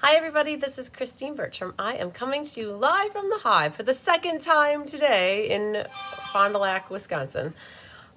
Hi everybody, this is Christine Bertram. I am coming to you live from the Hive for the second time today in Fond du Lac, Wisconsin.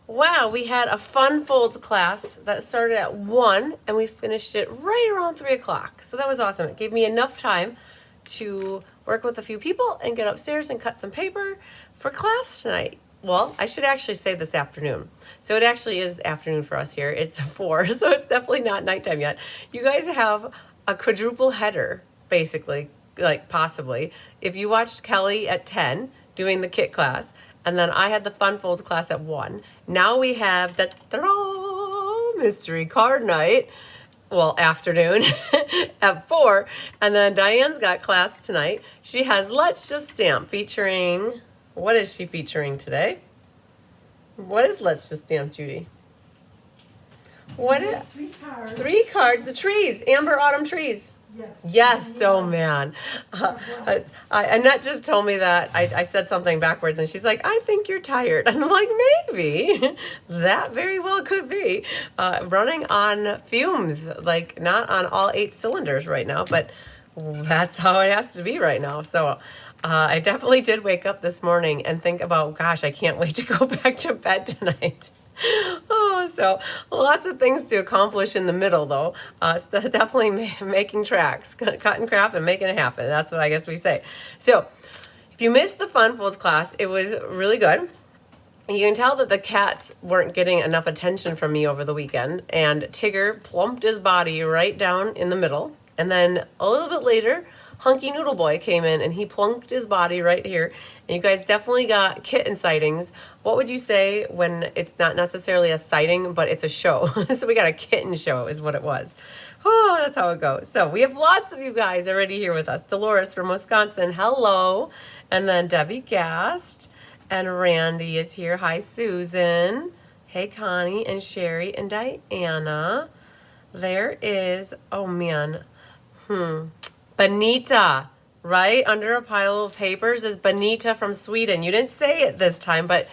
Wow, we had a fun folds class that started at 1 and we finished it right around 3 o'clock. So that was awesome. It gave me enough time to work with a few people and get upstairs and cut some paper for class tonight. Well, I should actually say this afternoon. So it actually is afternoon for us here. It's 4, so it's definitely not nighttime yet. You guys have a quadruple header, basically, like possibly. If you watched Kelly at 10 doing the kit class, and then I had the fun folds class at 1. Now we have the mystery card night, well, afternoon at 4. And then Diane's got class tonight. She has Let's Just Stamp featuring, what is she featuring today? What is Let's Just Stamp, Judy? What is 3 cards. 3 cards, the trees, amber autumn trees. Yes, oh man. Annette just told me that I said something backwards and she's like, I think you're tired. And I'm like, maybe. That very well could be. Running on fumes, like not on all 8 cylinders right now, but that's how it has to be right now. So I definitely did wake up this morning and think about, gosh, I can't wait to go back to bed tonight. Oh, so lots of things to accomplish in the middle, though. It's definitely making tracks, cutting crap and making it happen. That's what I guess we say. So if you missed the Fun Folds class, it was really good. You can tell that the cats weren't getting enough attention from me over the weekend, and Tigger plumped his body right down in the middle. And then a little bit later, Hunky Noodle Boy came in and he plunked his body right here. And you guys definitely got kitten sightings. What would you say when it's not necessarily a sighting, but it's a show? So we got a kitten show is what it was. Oh, that's how it goes. So we have lots of you guys already here with us. Dolores from Wisconsin, hello. And then Debbie Gast. And Randy is here. Hi, Susan. Hey, Connie and Sherry and Diana. There is, oh man, Benita. Right under a pile of papers is Benita from Sweden. You didn't say it this time, but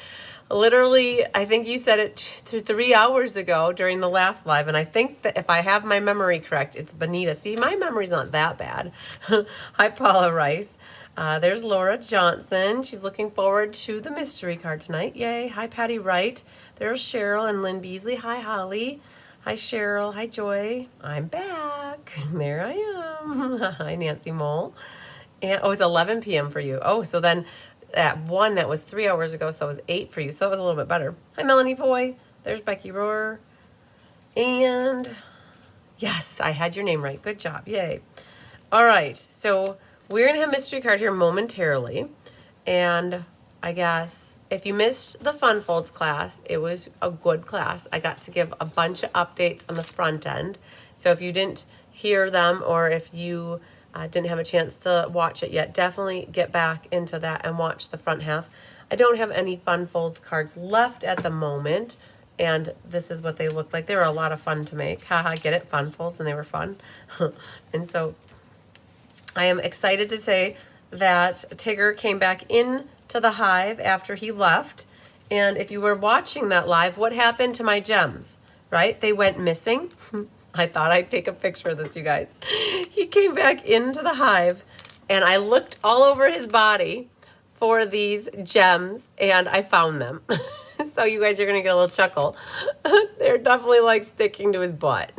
literally, I think you said it 3 hours ago during the last live. And I think that if I have my memory correct, it's Benita. See, my memory's not that bad. Hi, Paula Rice. There's Laura Johnson. She's looking forward to the mystery card tonight. Yay. Hi, Patty Wright. There's Cheryl and Lynn Beasley. Hi, Holly. Hi, Cheryl. Hi, Joy. I'm back. There I am. Hi, Nancy Mole. And, oh, it's 11 p.m. for you. Oh, so then at 1, that was 3 hours ago, so it was 8 for you. So that was a little bit better. Hi, Melanie Foy. There's Becky Rohr. And yes, I had your name right. Good job. Yay. All right, so we're going to have mystery card here momentarily. And I guess if you missed the Fun Folds class, it was a good class. I got to give a bunch of updates on the front end. So if you didn't hear them or if you didn't have a chance to watch it yet, definitely get back into that and watch the front half. I don't have any Fun Folds cards left at the moment, and this is what they look like. They were a lot of fun to make. Haha, get it? Fun Folds, and they were fun. And so I am excited to say that Tigger came back in to the Hive after he left. And if you were watching that live, what happened to my gems, right? They went missing. I thought I'd take a picture of this, you guys. He came back into the Hive, and I looked all over his body for these gems, and I found them. So you guys are going to get a little chuckle. They're definitely like sticking to his butt.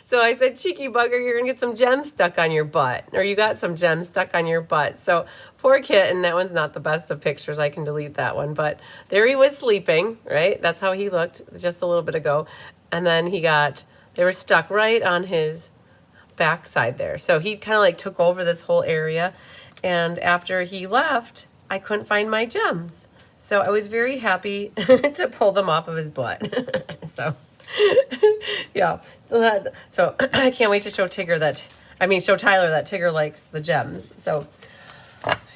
So I said, cheeky bugger, you're going to get some gems stuck on your butt. Or you got some gems stuck on your butt. So poor kitten, that one's not the best of pictures. I can delete that one. But there he was sleeping, right? That's how he looked just a little bit ago. And then they were stuck right on his backside there. So he kind of like took over this whole area. And after he left, I couldn't find my gems. So I was very happy to pull them off of his butt. So, yeah. So I can't wait to show Tyler that Tigger likes the gems. So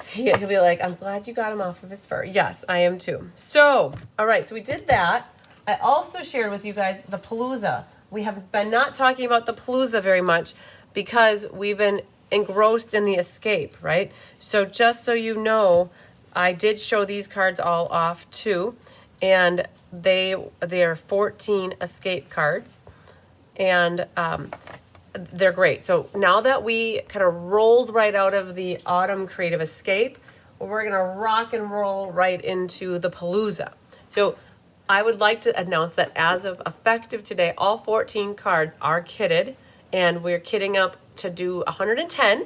he'll be like, I'm glad you got him off of his fur. Yes, I am too. So, all right. So we did that. I also shared with you guys the Palooza. We have been not talking about the Palooza very much because we've been engrossed in the escape, right? So just so you know, I did show these cards all off too. And they are 14 escape cards. And they're great. So now that we kind of rolled right out of the autumn creative escape, we're gonna rock and roll right into the Palooza. So I would like to announce that as of effective today, all 14 cards are kitted, and we're kitting up to do 110.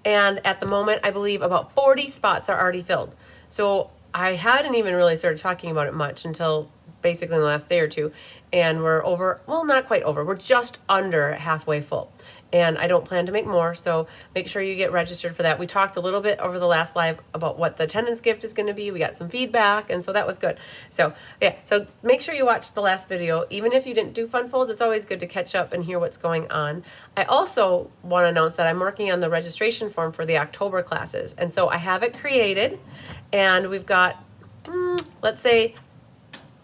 And at the moment, I believe about 40 spots are already filled. So I hadn't even really started talking about it much until basically in the last day or two. And we're over, well, not quite over. We're just under halfway full. And I don't plan to make more, so make sure you get registered for that. We talked a little bit over the last live about what the attendance gift is going to be. We got some feedback, and so that was good. So yeah, so make sure you watch the last video. Even if you didn't do fun folds, it's always good to catch up and hear what's going on. I also want to announce that I'm working on the registration form for the October classes, and so I have it created, and we've got, let's say,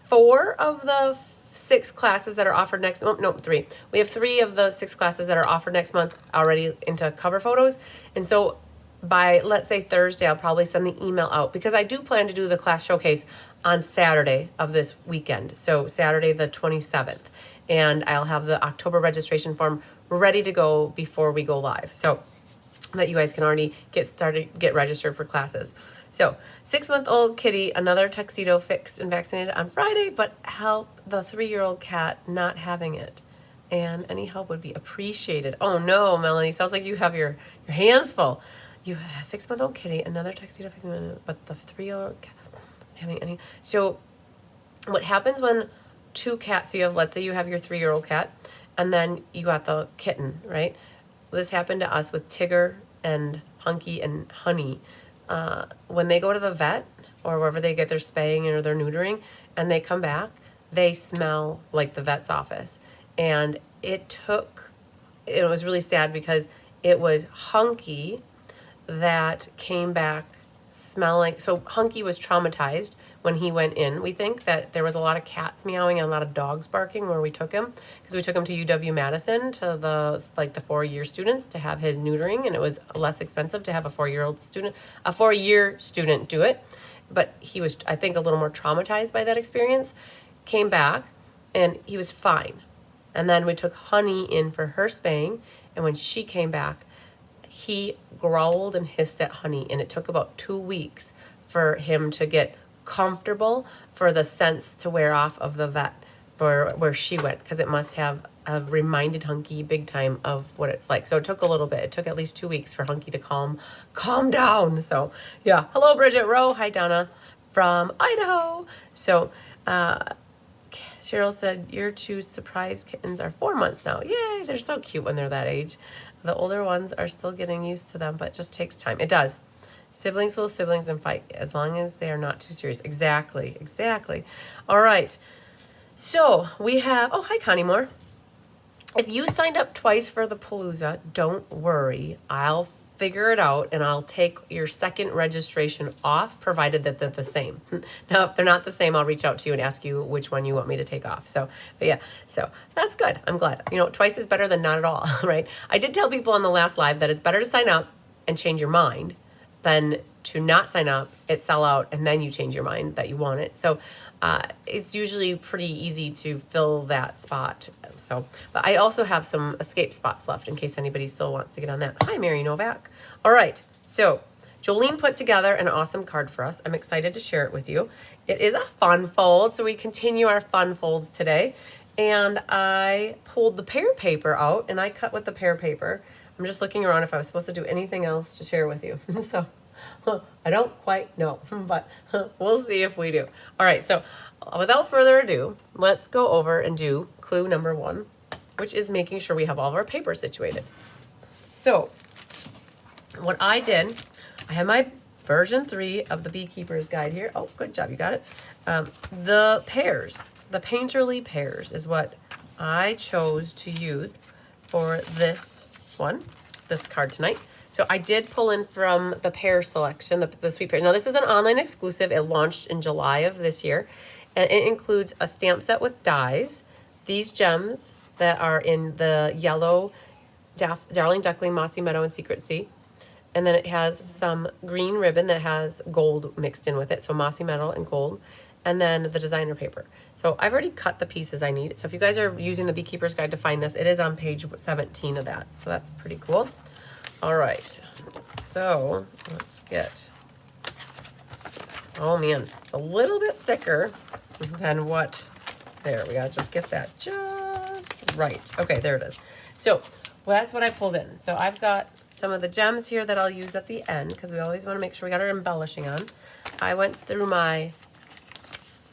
4 of the 6 classes that are offered next month. No, 3. We have 3 of the 6 classes that are offered next month already into cover photos. And so by, let's say, Thursday, I'll probably send the email out, because I do plan to do the class showcase on Saturday of this weekend. So Saturday the 27th. And I'll have the October registration form ready to go before we go live, so that you guys can already get registered for classes. So 6-month-old kitty, another tuxedo fixed and vaccinated on Friday, but help the 3-year-old cat not having it. And any help would be appreciated. Oh no, Melanie, sounds like you have your hands full. You have 6-month-old kitty, another tuxedo fixed, but the 3-year-old cat having any. So what happens when 2 cats, so you have, let's say you have your 3-year-old cat, and then you got the kitten, right? This happened to us with Tigger and Hunky and Honey. When they go to the vet or wherever they get their spaying or their neutering, and they come back, they smell like the vet's office. And it was really sad, because it was Hunky that came back smelling. So Hunky was traumatized when he went in. We think that there was a lot of cats meowing and a lot of dogs barking where we took him, because we took him to UW-Madison to the 4-year students to have his neutering, and it was less expensive to have a 4-year student do it. But he was, I think, a little more traumatized by that experience. Came back and he was fine. And then we took Honey in for her spaying, and when she came back, he growled and hissed at Honey, and it took about 2 weeks for him to get comfortable, for the scents to wear off of the vet for where she went, because it must have reminded Hunky big time of what it's like. So it took a little bit. It took at least 2 weeks for Hunky to calm down. So yeah. Hello, Bridget Rowe. Hi, Donna from Idaho. So Cheryl said your 2 surprise kittens are 4 months now. Yay, they're so cute when they're that age. The older ones are still getting used to them, but it just takes time. It does. Siblings will siblings and fight, as long as they are not too serious. Exactly, exactly. All right. So we have, oh, hi, Connie Moore. If you signed up twice for the Palooza, don't worry. I'll figure it out, and I'll take your second registration off, provided that they're the same. Now, if they're not the same, I'll reach out to you and ask you which one you want me to take off. So, but yeah, so that's good. I'm glad. You know, twice is better than not at all, right? I did tell people on the last live that it's better to sign up and change your mind than to not sign up, it sell out, and then you change your mind that you want it. So it's usually pretty easy to fill that spot. So, but I also have some escape spots left in case anybody still wants to get on that. Hi, Mary Novak. All right, so Jolene put together an awesome card for us. I'm excited to share it with you. It is a fun fold, so we continue our fun folds today. And I pulled the pear paper out, and I cut with the pear paper. I'm just looking around if I was supposed to do anything else to share with you. So I don't quite know, but we'll see if we do. All right, so without further ado, let's go over and do clue number 1, which is making sure we have all of our paper situated. So what I did, I have my version 3 of the Beekeeper's Guide here. Oh, good job, you got it. The pears, the painterly pears is what I chose to use for this card tonight. So I did pull in from the pear selection, the sweet pear. Now this is an online exclusive. It launched in July of this year, and it includes a stamp set with dies, these gems that are in the yellow Darling Duckling, Mossy Meadow, and Secret Sea. And then it has some green ribbon that has gold mixed in with it, so Mossy Meadow and gold. and then the designer paper. So I've already cut the pieces I need. So if you guys are using the Beekeeper's Guide to find this, it is on page 17 of that. So that's pretty cool. All right, so let's get, oh man, it's a little bit thicker than what, there, we gotta just get that just right. Okay, there it is. So, well, that's what I pulled in. So I've got some of the gems here that I'll use at the end because we always want to make sure we got our embellishing on. I went through my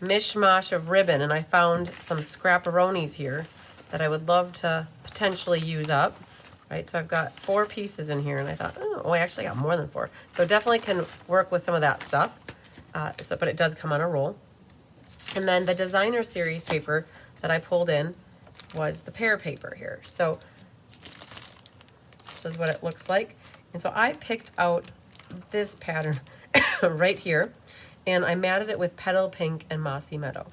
mishmash of ribbon and I found some scrapperonis here that I would love to potentially use up. Right, so I've got 4 pieces in here and I thought, oh, I actually got more than 4. So definitely can work with some of that stuff, but it does come on a roll. And then the designer series paper that I pulled in was the pear paper here. So this is what it looks like. And so I picked out this pattern right here and I matted it with Petal Pink and Mossy Meadow.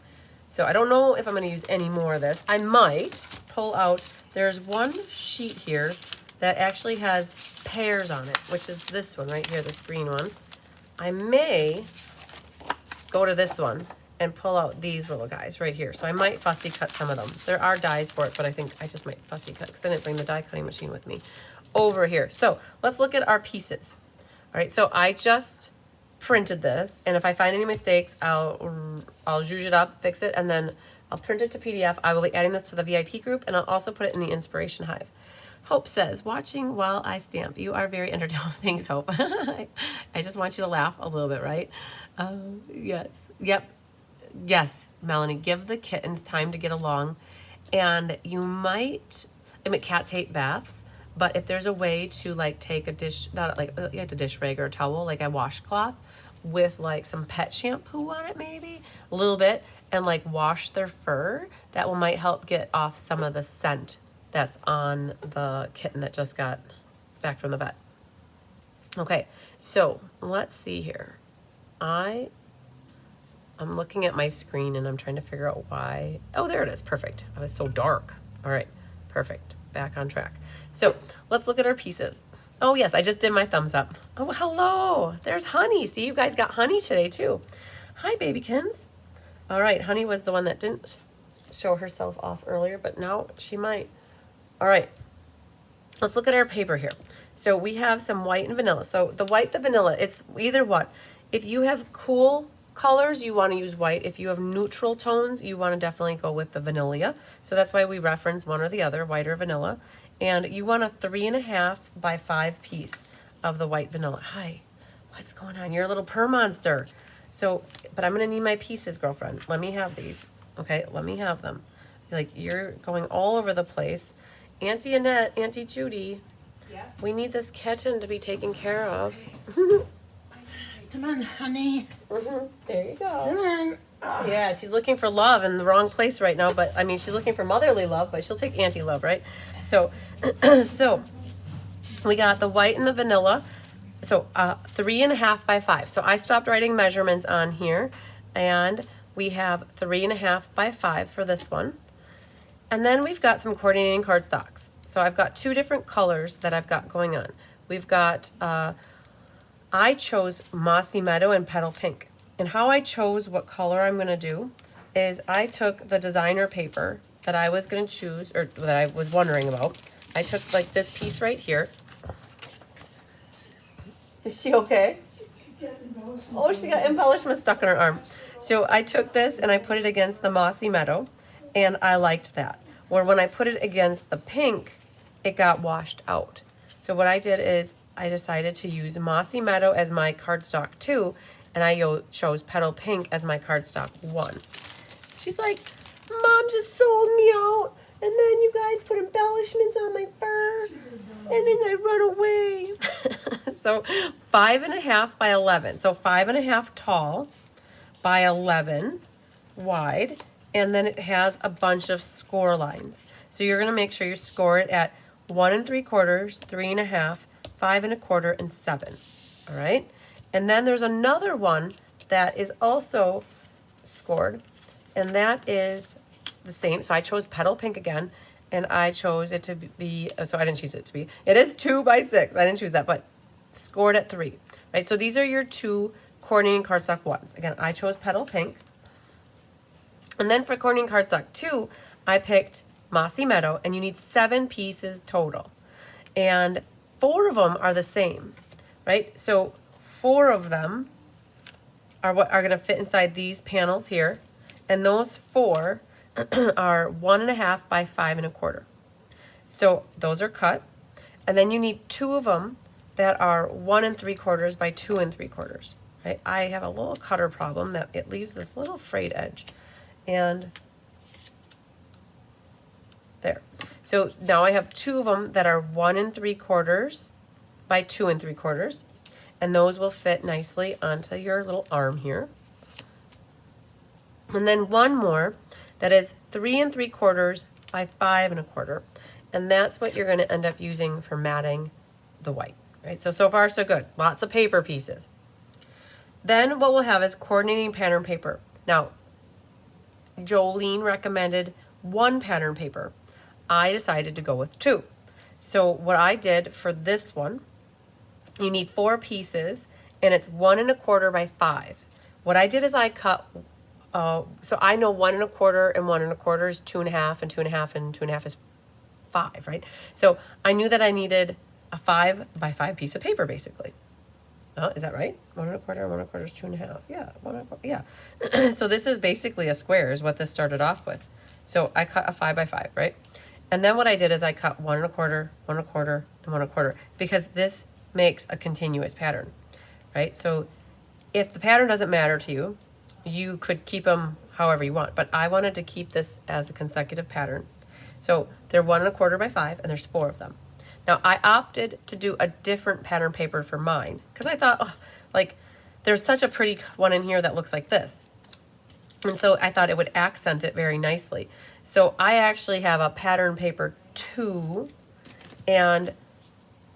So I don't know if I'm going to use any more of this. I might pull out, there's one sheet here that actually has pears on it, which is this one right here, this green one. I may go to this one and pull out these little guys right here. So I might fussy cut some of them. There are dies for it, but I think I just might fussy cut because I didn't bring the die cutting machine with me over here. So let's look at our pieces. All right, so I just printed this, and if I find any mistakes, I'll zhuzh it up, fix it, and then I'll print it to PDF. I will be adding this to the VIP group, and I'll also put it in the Inspiration Hive. Hope says, watching while I stamp. You are very entertaining. Thanks, Hope. I just want you to laugh a little bit, right? Yes. Yep. Yes, Melanie. Give the kittens time to get along. And you might, I mean, cats hate baths, but if there's a way to like take a dish, not like you have to dish rag or a towel, like a washcloth with like some pet shampoo on it maybe, a little bit, and like wash their fur, that will might help get off some of the scent that's on the kitten that just got back from the vet. Okay, so let's see here. I'm looking at my screen and I'm trying to figure out why. Oh, there it is. Perfect. I was so dark. All right, perfect. Back on track. So let's look at our pieces. Oh yes, I just did my thumbs up. Oh, hello. There's Honey. See, you guys got Honey today too. Hi, babykins. All right, Honey was the one that didn't show herself off earlier, but now she might. All right, let's look at our paper here. So we have some white and vanilla. So the white, the vanilla, it's either what. If you have cool colors, you want to use white. If you have neutral tones, you want to definitely go with the vanilla. So that's why we reference one or the other, white or vanilla. And you want a 3.5 by 5 piece of the white vanilla. Hi, what's going on? You're a little purr monster. So, but I'm going to need my pieces, girlfriend. Let me have these. Okay, let me have them. Like, you're going all over the place. Auntie Annette, Auntie Judy, yes, we need this kitten to be taken care of. Okay. Come on, Honey. There you go. Come on. Oh. Yeah, she's looking for love in the wrong place right now, but I mean, she's looking for motherly love, but she'll take auntie love, right? So, so we got the white and the vanilla. So 3.5 by 5. So I stopped writing measurements on here, and we have 3.5 by 5 for this one. And then we've got some coordinating cardstocks. So I've got 2 different colors that I've got going on. We've got, I chose Mossy Meadow and Petal Pink. And how I chose what color I'm going to do is I took the designer paper that I was going to choose, or that I was wondering about. I took like this piece right here. Is she okay? Oh, she got embellishment stuck in her arm. So I took this and I put it against the Mossy Meadow, and I liked that. Or when I put it against the pink, it got washed out. So what I did is I decided to use Mossy Meadow as my cardstock 2, and I chose Petal Pink as my cardstock 1. She's like, Mom just sold me out, and then you guys put embellishments on my fur, and then I run away. So 5.5 by 11. So 5.5 tall by 11 wide, and then it has a bunch of score lines. So you're going to make sure you score it at 1 3/4, 3.5, 5 1/4, and 7. All right. And then there's another one that is also scored, and that is the same. So I chose Petal Pink again, and I chose it to be, so I didn't choose it to be, it is 2 by 6. I didn't choose that, but scored at 3. Right. So these are your 2 coordinating cardstock ones. Again, I chose Petal Pink. And then for corning cardstock 2, I picked Mossy Meadow, and you need 7 pieces total. And 4 of them are the same, right? So 4 of them are what are going to fit inside these panels here. And those 4 are 1.5 by 5.25. So those are cut. And then you need 2 of them that are 1 3/4 by 2 3/4. Right? I have a little cutter problem that it leaves this little frayed edge. And there. So now I have 2 of them that are 1 3/4 by 2 3/4. And those will fit nicely onto your little arm here. And then 1 more that is 3 3/4 by 5 1/4. And that's what you're going to end up using for matting the white, right? So far so good. Lots of paper pieces. Then what we'll have is coordinating pattern paper. Now, Jolene recommended 1 pattern paper. I decided to go with 2. So what I did for this one, you need 4 pieces, and it's 1 1/4 by 5. What I did is I cut, so I know 1 1/4 and 1 1/4 is 2.5, and 2.5 and 2.5 is 5, right? So I knew that I needed a 5 by 5 piece of paper, basically. Is that right? 1 1/4 and 1 1/4 is 2.5. Yeah, 1 1/4. Yeah. So this is basically a square is what this started off with. So I cut a 5 by 5, right? And then what I did is I cut 1 1/4, 1 1/4, and 1 1/4 because this makes a continuous pattern, right? So if the pattern doesn't matter to you, you could keep them however you want. But I wanted to keep this as a consecutive pattern. So they're 1 1/4 by 5, and there's 4 of them. Now, I opted to do a different pattern paper for mine because I thought, oh, like, there's such a pretty one in here that looks like this. And so I thought it would accent it very nicely. So I actually have a pattern paper 2. And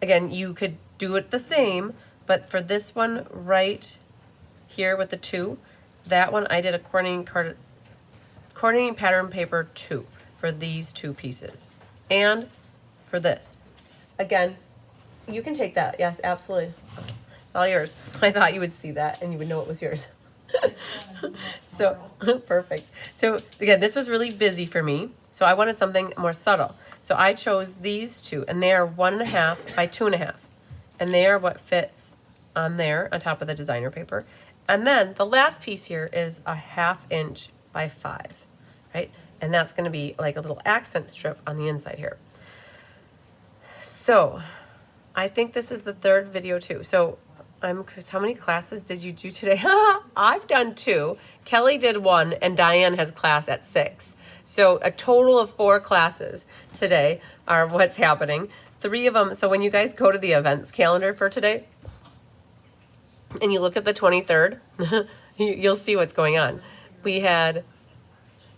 again, you could do it the same, but for this one right here with the 2, that one I did a coordinating pattern paper 2 for these 2 pieces. And for this. Again, you can take that. Yes, absolutely. It's all yours. I thought you would see that and you would know it was yours. So, perfect. So, again, this was really busy for me. So, I wanted something more subtle. So, I chose these 2, and they are 1.5 by 2.5. And they are what fits on there, on top of the designer paper. And then the last piece here is a 1/2 inch by 5, right? And that's going to be like a little accent strip on the inside here. So, I think this is the 3rd video too. So, how many classes did you do today? I've done 2. Kelly did 1, and Diane has class at 6. So, a total of 4 classes today are what's happening. 3 of them, so when you guys go to the events calendar for today, and you look at the 23rd, you'll see what's going on. We had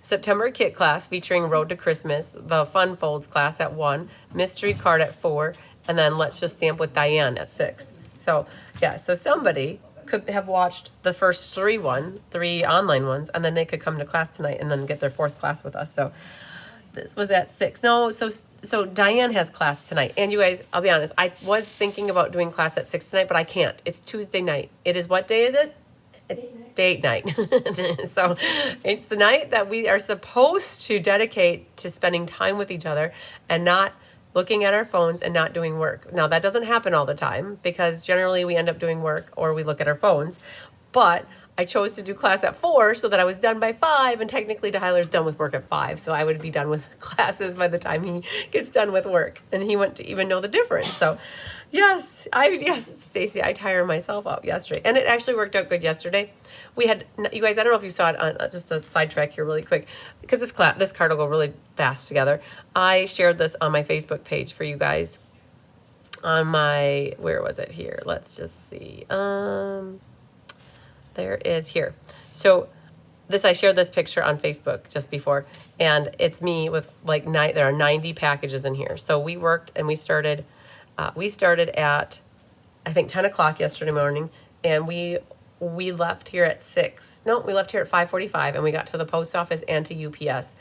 September kit class featuring Road to Christmas, the Fun Folds class at 1, mystery card at 4, and then Let's Just Stamp with Diane at 6. So, yeah, so somebody could have watched the first 3 online ones, and then they could come to class tonight and then get their 4th class with us. So this was at 6. No, so Diane has class tonight. And you guys, I'll be honest, I was thinking about doing class at 6 tonight, but I can't. It's Tuesday night. It is, what day is it? It's date night. So it's the night that we are supposed to dedicate to spending time with each other and not looking at our phones and not doing work. Now, that doesn't happen all the time because generally we end up doing work or we look at our phones. But I chose to do class at 4 so that I was done by 5, and technically Tyler's done with work at 5, so I would be done with classes by the time he gets done with work, and he wouldn't even know the difference. So, yes, Stacy, I tire myself out yesterday, and it actually worked out good yesterday. We had, you guys, I don't know if you saw it on just a sidetrack here really quick, because this card will go really fast together. I shared this on my Facebook page for you guys. On my, where was it here? Let's just see. There is here. So I shared this picture on Facebook just before, and it's me with like there are 90 packages in here. So we worked and we started at, I think 10 o'clock yesterday morning, and we left here at 6. No, we left here at 5:45, and we got to the post office and to UPS,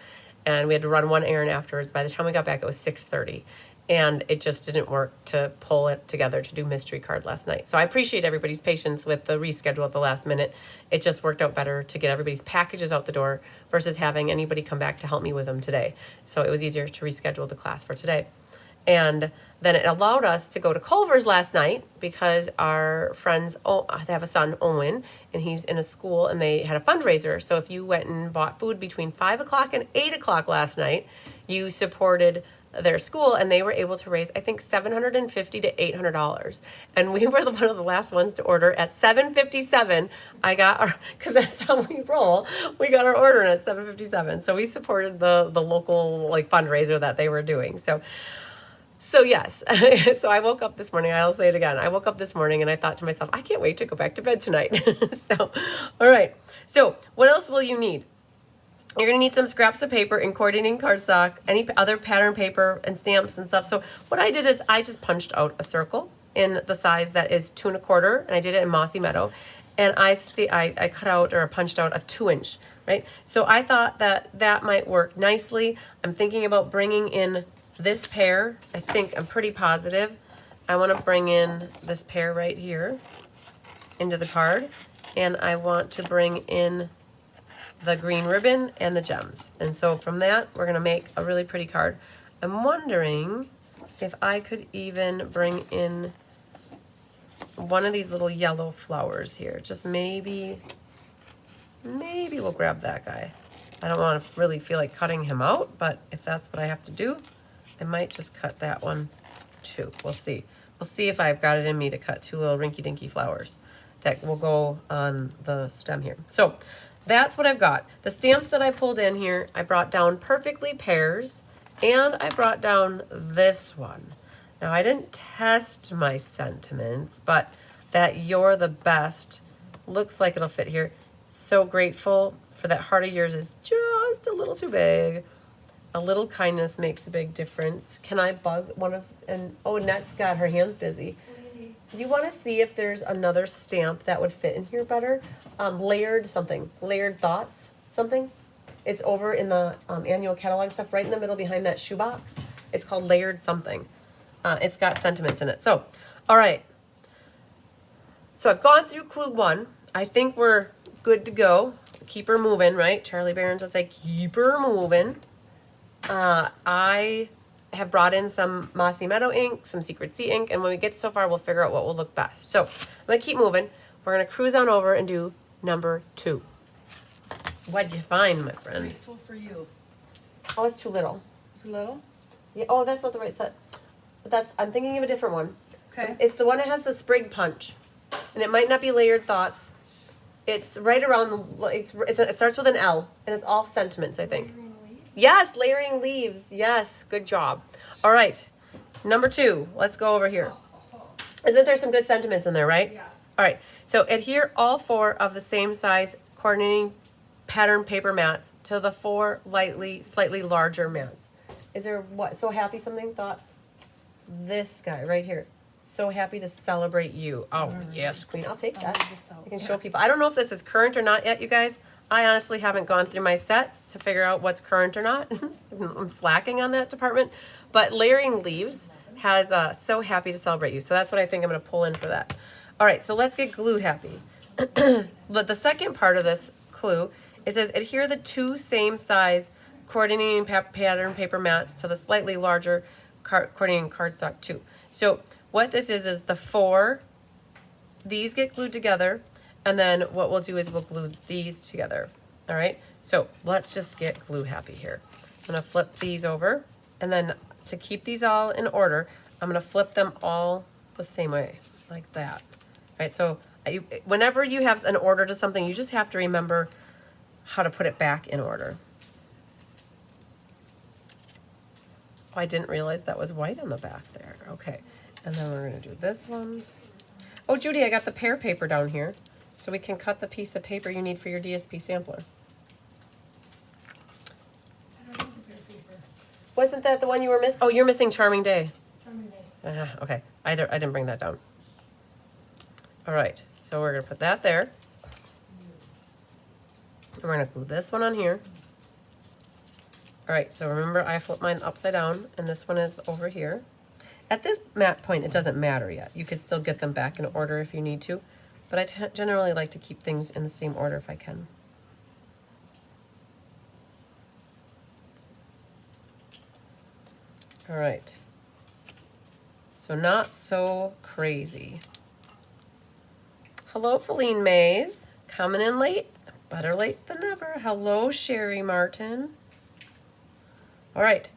and we had to run one errand afterwards. By the time we got back, it was 6:30. and it just didn't work to pull it together to do mystery card last night. So I appreciate everybody's patience with the reschedule at the last minute. It just worked out better to get everybody's packages out the door versus having anybody come back to help me with them today. So it was easier to reschedule the class for today. And then it allowed us to go to Culver's last night because our friends, they have a son, Owen, and he's in a school and they had a fundraiser. So if you went and bought food between 5 o'clock and 8 o'clock last night, you supported their school, and they were able to raise, I think, $750 to $800. And we were one of the last ones to order at 7:57. I got our, because that's how we roll. We got our order in at 7:57. So we supported the local like fundraiser that they were doing. So yes, so I woke up this morning. I'll say it again. I woke up this morning and I thought to myself, I can't wait to go back to bed tonight. So, all right. So what else will you need? You're going to need some scraps of paper and coordinating cardstock, any other pattern paper and stamps and stuff. So what I did is I just punched out a circle in the size that is 2 1/4, and I did it in Mossy Meadow. And I cut out or punched out a 2-inch, right? So I thought that might work nicely. I'm thinking about bringing in this pair. I'm pretty positive. I want to bring in this pair right here into the card. And I want to bring in the green ribbon and the gems. And so from that, we're going to make a really pretty card. I'm wondering if I could even bring in one of these little yellow flowers here. Just maybe we'll grab that guy. I don't want to really feel like cutting him out, but if that's what I have to do, I might just cut that one too. We'll see. We'll see if I've got it in me to cut 2 little rinky-dinky flowers that will go on the stem here. So that's what I've got. The stamps that I pulled in here, I brought down Perfectly Pairs, and I brought down this one. Now, I didn't test my sentiments, but that You're the Best looks like it'll fit here. So grateful for that heart of yours is just a little too big. A little kindness makes a big difference. Can I bug one of, Annette's got her hands busy. Do you want to see if there's another stamp that would fit in here better? Layered thoughts, something. It's over in the annual catalog stuff, right in the middle behind that shoebox. It's called Layered something. It's got sentiments in it. So, all right. So I've gone through clue 1. I think we're good to go. Keep her moving, right? Charlie Barron's would say, keep her moving. I have brought in some Mossy Meadow ink, some Secret Sea ink, and when we get so far, we'll figure out what will look best. So I'm going to keep moving. We're going to cruise on over and do number 2. What'd you find, my friend? Grateful for you. Oh, it's too little. Too little? Yeah. Oh, that's not the right set. I'm thinking of a different one. Okay. It's the one that has the sprig punch, and it might not be Layered Thoughts. It's right around. It starts with an L, and it's all sentiments, I think. Yes, Layering Leaves. Yes, good job. All right, number 2. Let's go over here. Isn't there some good sentiments in there, right? Yes. All right, so adhere all 4 of the same size coordinating pattern paper mats to the 4 slightly larger mats. Is there what? So happy something? Thoughts? This guy right here. So happy to celebrate you. Oh, yes, Queen. I'll take that. I can show people. I don't know if this is current or not yet, you guys. I honestly haven't gone through my sets to figure out what's current or not. I'm slacking on that department. But Layering Leaves has So Happy to Celebrate You. So that's what I think I'm going to pull in for that. All right, so let's get glue happy. But the second part of this clue, it says adhere the 2 same size coordinating pattern paper mats to the slightly larger coordinating cardstock 2. So what this is the 4, these get glued together. And then what we'll do is we'll glue these together. All right, so let's just get glue happy here. I'm gonna flip these over, and then to keep these all in order, I'm gonna flip them all the same way, like that. All right, so whenever you have an order to something, you just have to remember how to put it back in order. Oh, I didn't realize that was white on the back there. Okay, and then we're gonna do this one. Oh, Judy, I got the pear paper down here. So we can cut the piece of paper you need for your DSP sampler. I don't need the pear paper. Wasn't that the one you were missing? Oh, you're missing Charming Day. Charming Day. Okay, I didn't bring that down. All right, so we're gonna put that there. And we're gonna glue this one on here. All right, so remember I flipped mine upside down, and this one is over here. At this point, it doesn't matter yet. You could still get them back in order if you need to, but I generally like to keep things in the same order if I can. All right. So not so crazy. Hello, Feline Mays. Coming in late. Better late than never. Hello, Sherry Martin. All right.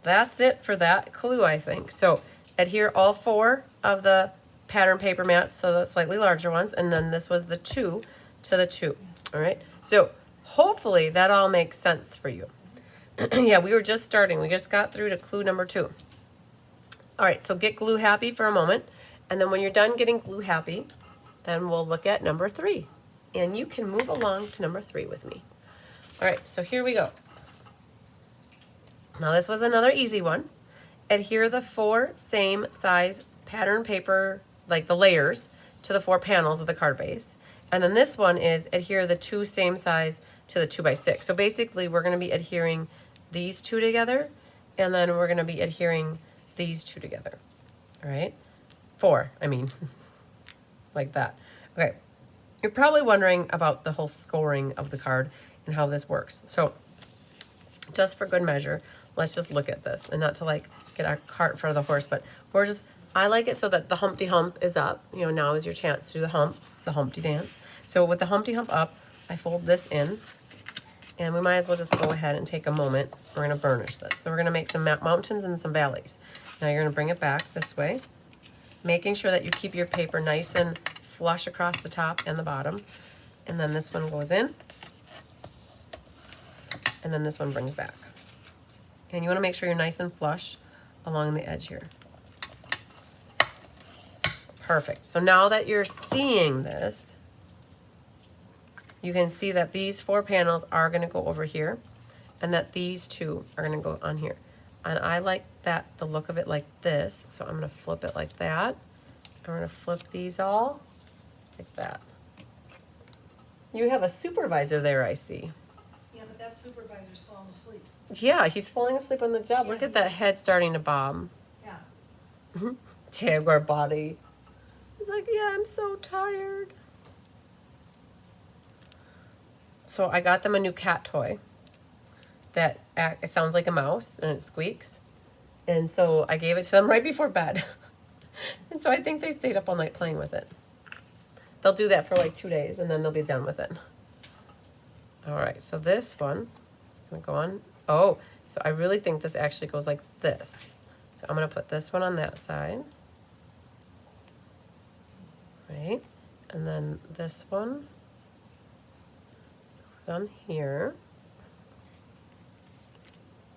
That's it for that clue, I think. So adhere all 4 of the pattern paper mats, so the slightly larger ones, and then this was the 2 to the 2. All right. So hopefully that all makes sense for you. Yeah, we were just starting. We just got through to clue number 2. All right, so get glue happy for a moment, and then when you're done getting glue happy, then we'll look at number 3. And you can move along to number 3 with me. All right, so here we go. Now this was another easy one. Adhere the 4 same size pattern paper, like the layers, to the 4 panels of the card base. And then this one is adhere the 2 same size to the 2x6. So basically we're going to be adhering these 2 together, and then we're going to be adhering these 2 together. All right? 4, I mean, like that. Okay. You're probably wondering about the whole scoring of the card and how this works. So just for good measure, let's just look at this, and not to like get our cart in front of the horse, but I like it so that the Humpty Hump is up. You know, now is your chance to do the Humpty dance. So with the Humpty Hump up, I fold this in, and we might as well just go ahead and take a moment. We're going to burnish this. So we're going to make some mountains and some valleys. Now you're going to bring it back this way, making sure that you keep your paper nice and flush across the top and the bottom. And then this one goes in, and then this one brings back. And you want to make sure you're nice and flush along the edge here. Perfect. So now that you're seeing this, you can see that these 4 panels are going to go over here, and that these 2 are going to go on here. And I like that, the look of it like this, so I'm going to flip it like that. I'm going to flip these all like that. You have a supervisor there, I see. Yeah, but that supervisor's falling asleep. Yeah, he's falling asleep on the job. Yeah, Look at that head starting to bob. Yeah. Jaguar body. He's like, yeah, I'm so tired. So I got them a new cat toy that it sounds like a mouse and it squeaks. And so I gave it to them right before bed. And so I think they stayed up all night playing with it. They'll do that for like 2 days, and then they'll be done with it. All right, so this one is going to go on. Oh, so I really think this actually goes like this. So I'm going to put this one on that side. Right? And then this one on here.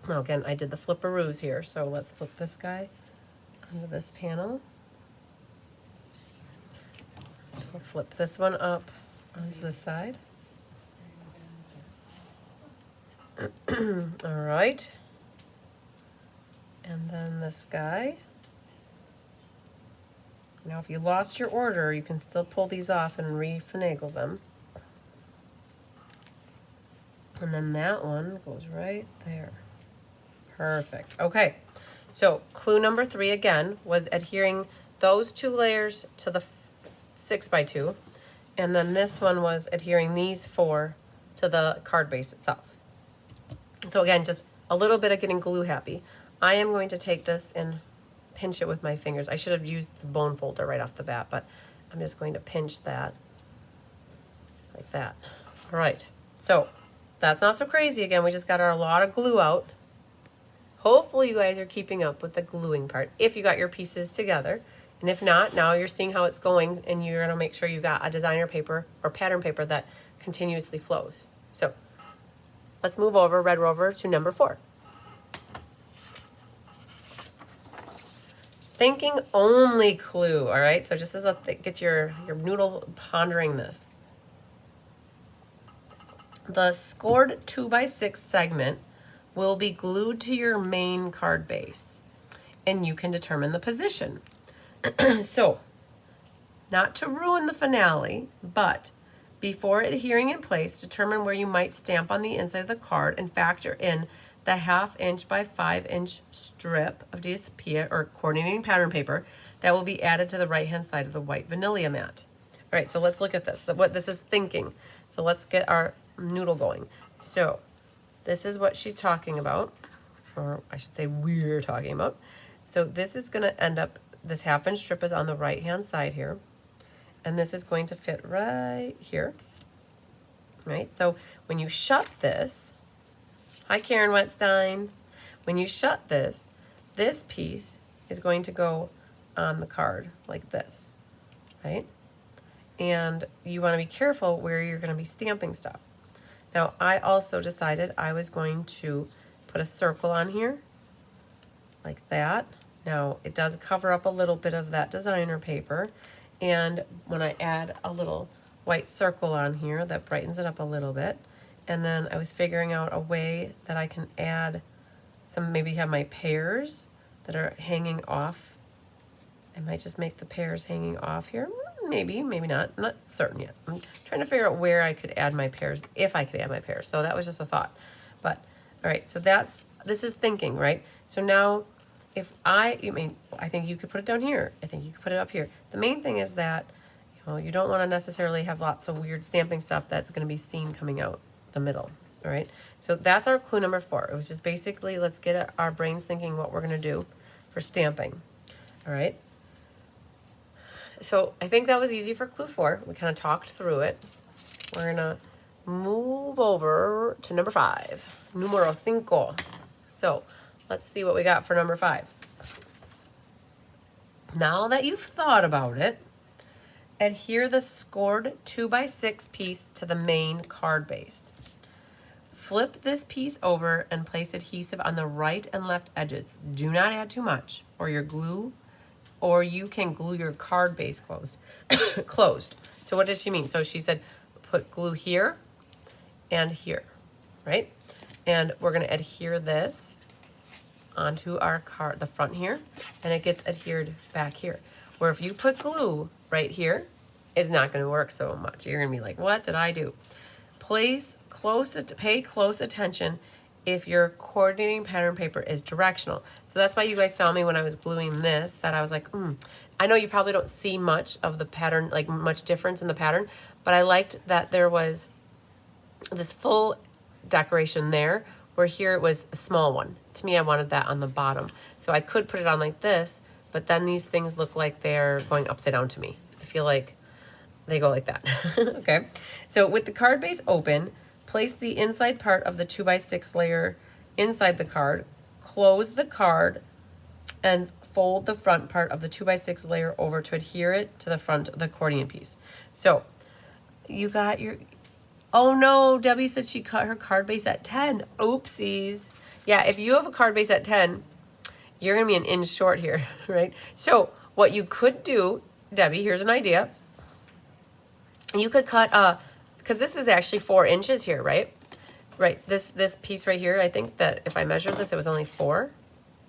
Now again, I did the flipperoos here, so let's flip this guy onto this panel. We'll flip this one up onto the side. All right. And then this guy. Now if you lost your order, you can still pull these off and re-finagle them. And then that one goes right there. Perfect. Okay, so clue number 3 again was adhering those 2 layers to the 6x2, and then this one was adhering these 4 to the card base itself. So again, just a little bit of getting glue happy. I am going to take this and pinch it with my fingers. I should have used the bone folder right off the bat, but I'm just going to pinch that like that. All right, so that's not so crazy. Again, we just got a lot of glue out. Hopefully you guys are keeping up with the gluing part if you got your pieces together. And if not, now you're seeing how it's going, and you're going to make sure you got a designer paper or pattern paper that continuously flows. So let's move over, Red Rover, to number 4. Thinking only clue, all right? So just as get your noodle pondering this. The scored 2x6 segment will be glued to your main card base, and you can determine the position. So, not to ruin the finale, but before adhering in place, determine where you might stamp on the inside of the card and factor in the 1/2 inch by 5 inch strip of DSP or coordinating pattern paper that will be added to the right hand side of the white vanilla mat. All right, so let's look at this, what this is thinking. So let's get our noodle going. So this is what she's talking about, or I should say we're talking about. So this is gonna end up, this 1/2 inch strip is on the right hand side here, and this is going to fit right here, right? So when you shut this, hi Karen Wetstein, when you shut this, this piece is going to go on the card like this, right? And you want to be careful where you're going to be stamping stuff. Now, I also decided I was going to put a circle on here like that. Now, it does cover up a little bit of that designer paper, and when I add a little white circle on here, that brightens it up a little bit. And then I was figuring out a way that I can add some, maybe have my pears that are hanging off. I might just make the pears hanging off here. Maybe, maybe not. I'm not certain yet. I'm trying to figure out where I could add my pears, if I could add my pears. So that was just a thought. But, all right, so this is thinking, right? So now, I think you could put it down here. I think you could put it up here. The main thing is that, you don't want to necessarily have lots of weird stamping stuff that's going to be seen coming out the middle, all right? So that's our clue number 4. It was just basically, let's get our brains thinking what we're going to do for stamping, all right? So I think that was easy for clue 4. We kind of talked through it. We're going to move over to number 5, numero 5. So let's see what we got for number 5. Now that you've thought about it, adhere the scored 2x6 piece to the main card base. Flip this piece over and place adhesive on the right and left edges. Do not add too much, or you can glue your card base closed. So what does she mean? So she said put glue here and here, right? And we're going to adhere this onto our card, the front here, and it gets adhered back here. Where if you put glue right here, it's not going to work so much. You're going to be like, what did I do? Pay close attention if your coordinating pattern paper is directional. So that's why you guys saw me when I was gluing this, that I was like, I know you probably don't see much of the pattern, like much difference in the pattern, but I liked that there was this full decoration there, where here it was a small one. To me, I wanted that on the bottom. So I could put it on like this, but then these things look like they're going upside down to me. I feel like they go like that. Okay. So with the card base open, place the inside part of the 2x6 layer inside the card, close the card, and fold the front part of the 2x6 layer over to adhere it to the front of the accordion piece. So you got your, oh no, Debbie said she cut her card base at 10. Oopsies. Yeah, if you have a card base at 10, you're gonna be an inch short here, right? So what you could do, Debbie, here's an idea. You could cut, because this is actually 4 inches here, right? Right, this piece right here, I think that if I measured this, it was only 4.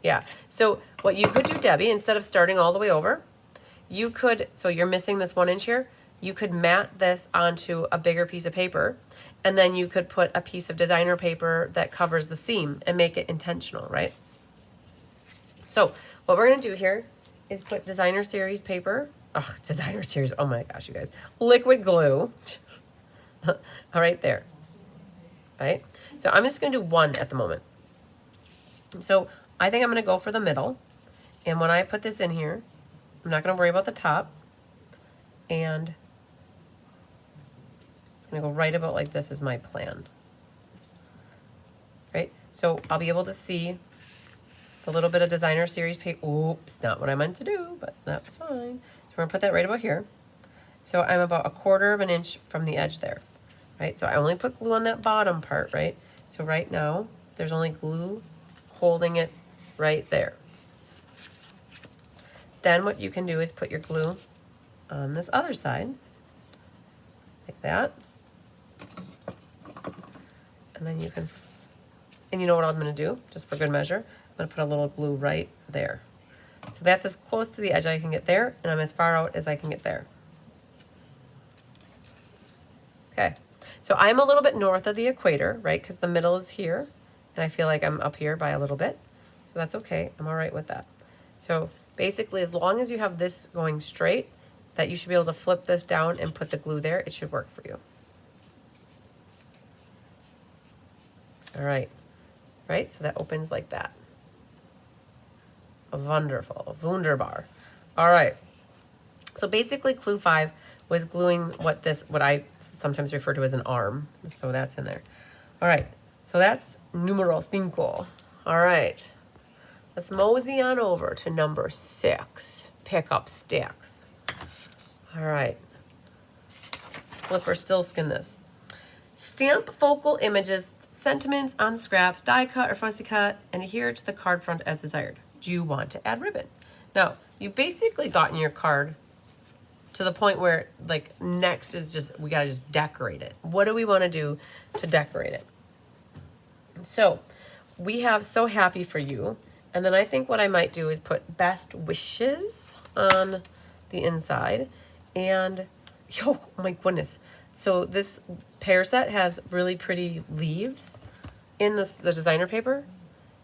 Yeah, so what you could do, Debbie, instead of starting all the way over, you could, so you're missing this 1 inch here, you could mat this onto a bigger piece of paper, and then you could put a piece of designer paper that covers the seam and make it intentional, right? So what we're gonna do here is put designer series paper, designer series, oh my gosh, you guys, liquid glue, all right there, right? So I'm just gonna do 1 at the moment. So I think I'm gonna go for the middle, and when I put this in here, I'm not gonna worry about the top, and it's gonna go right about like this is my plan, right? So I'll be able to see the little bit of designer series paper. Oops, not what I meant to do, but that's fine. So we're gonna put that right about here. So I'm about 1/4 of an inch from the edge there, right? So I only put glue on that bottom part, right? So right now, there's only glue holding it right there. Then what you can do is put your glue on this other side, like that. And then you can, and you know what I'm gonna do, just for good measure, I'm gonna put a little glue right there. So that's as close to the edge I can get there, and I'm as far out as I can get there. Okay, so I'm a little bit north of the equator, right, because the middle is here, and I feel like I'm up here by a little bit. So that's okay. I'm all right with that. So basically, as long as you have this going straight, that you should be able to flip this down and put the glue there, it should work for you. All right, right? So that opens like that. Wonderful, wunderbar. All right. So basically, clue 5 was gluing what I sometimes refer to as an arm. So that's in there. All right. So that's numero 5. All right. Let's mosey on over to number 6. Pick up sticks. All right. Let's flip or still skin this. Stamp focal images, sentiments on scraps, die cut or fussy cut, and adhere to the card front as desired. Do you want to add ribbon? Now, you've basically gotten your card to the point where, like, next is just, we gotta just decorate it. What do we want to do to decorate it? So, we have So Happy for You, and then I think what I might do is put Best Wishes on the inside, and, oh my goodness. So this pear set has really pretty leaves in the designer paper,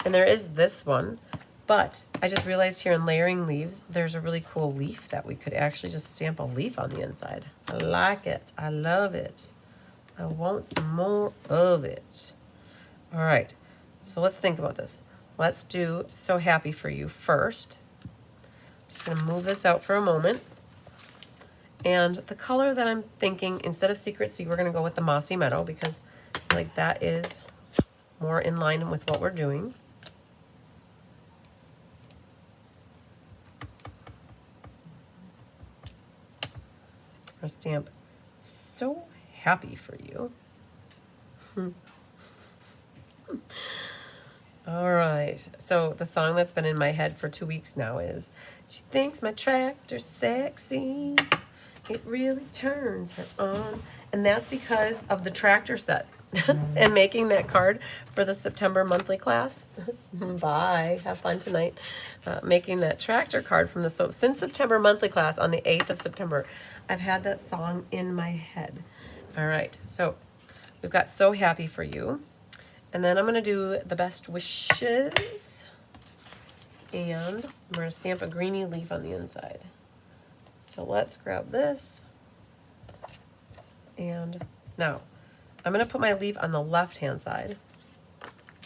and there is this one, but I just realized here in layering leaves, there's a really cool leaf that we could actually just stamp a leaf on the inside. I like it. I love it. I want some more of it. All right, so let's think about this. Let's do So Happy for You first. I'm just gonna move this out for a moment. And the color that I'm thinking, instead of Secret Sea, we're gonna go with the Mossy Meadow because like that is more in line with what we're doing. Our stamp So Happy for You. All right, so the song that's been in my head for 2 weeks now is She Thinks My Tractor's Sexy. It really turns her on. And that's because of the tractor set and making that card for the September monthly class. Bye, have fun tonight. Making that tractor card from since September monthly class on the 8th of September, I've had that song in my head. All right, so we've got So Happy for You. And then I'm gonna do the Best Wishes. And I'm gonna stamp a greeny leaf on the inside. So let's grab this. And now I'm gonna put my leaf on the left-hand side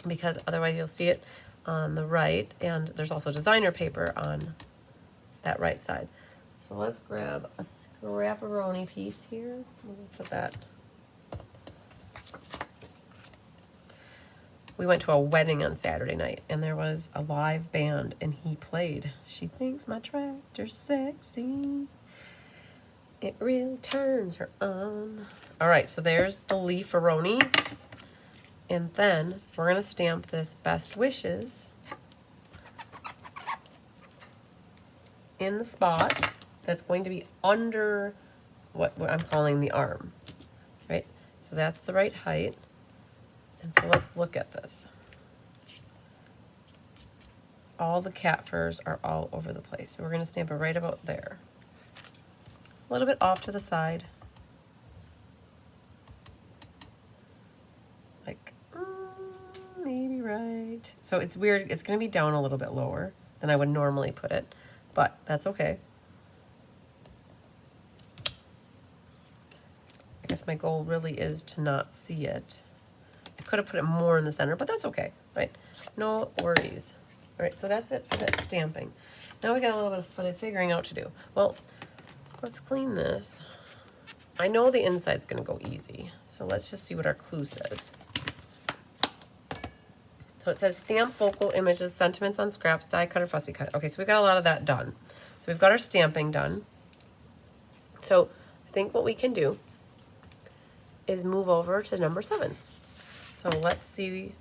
because otherwise you'll see it on the right, and there's also designer paper on that right side. So let's grab a scrapperoni piece here. We'll just put that. We went to a wedding on Saturday night, and there was a live band, and he played She Thinks My Tractor's Sexy. It really turns her on. All right, so there's the leaf-a-roni. And then we're gonna stamp this Best Wishes in the spot that's going to be under what I'm calling the arm, right? So that's the right height. And so let's look at this. All the cat furs are all over the place. So we're gonna stamp it right about there. A little bit off to the side. Like, maybe right. So it's weird, it's gonna be down a little bit lower than I would normally put it, but that's okay. I guess my goal really is to not see it. I could have put it more in the center, but that's okay, right? No worries. All right, so that's it for that stamping. Now we got a little bit of figuring out to do. Well, let's clean this. I know the inside's gonna go easy, so let's just see what our clue says. So it says stamp focal images, sentiments on scraps, die cut or fussy cut. Okay, so we got a lot of that done. So we've got our stamping done. So I think what we can do is move over to number 7. So let's see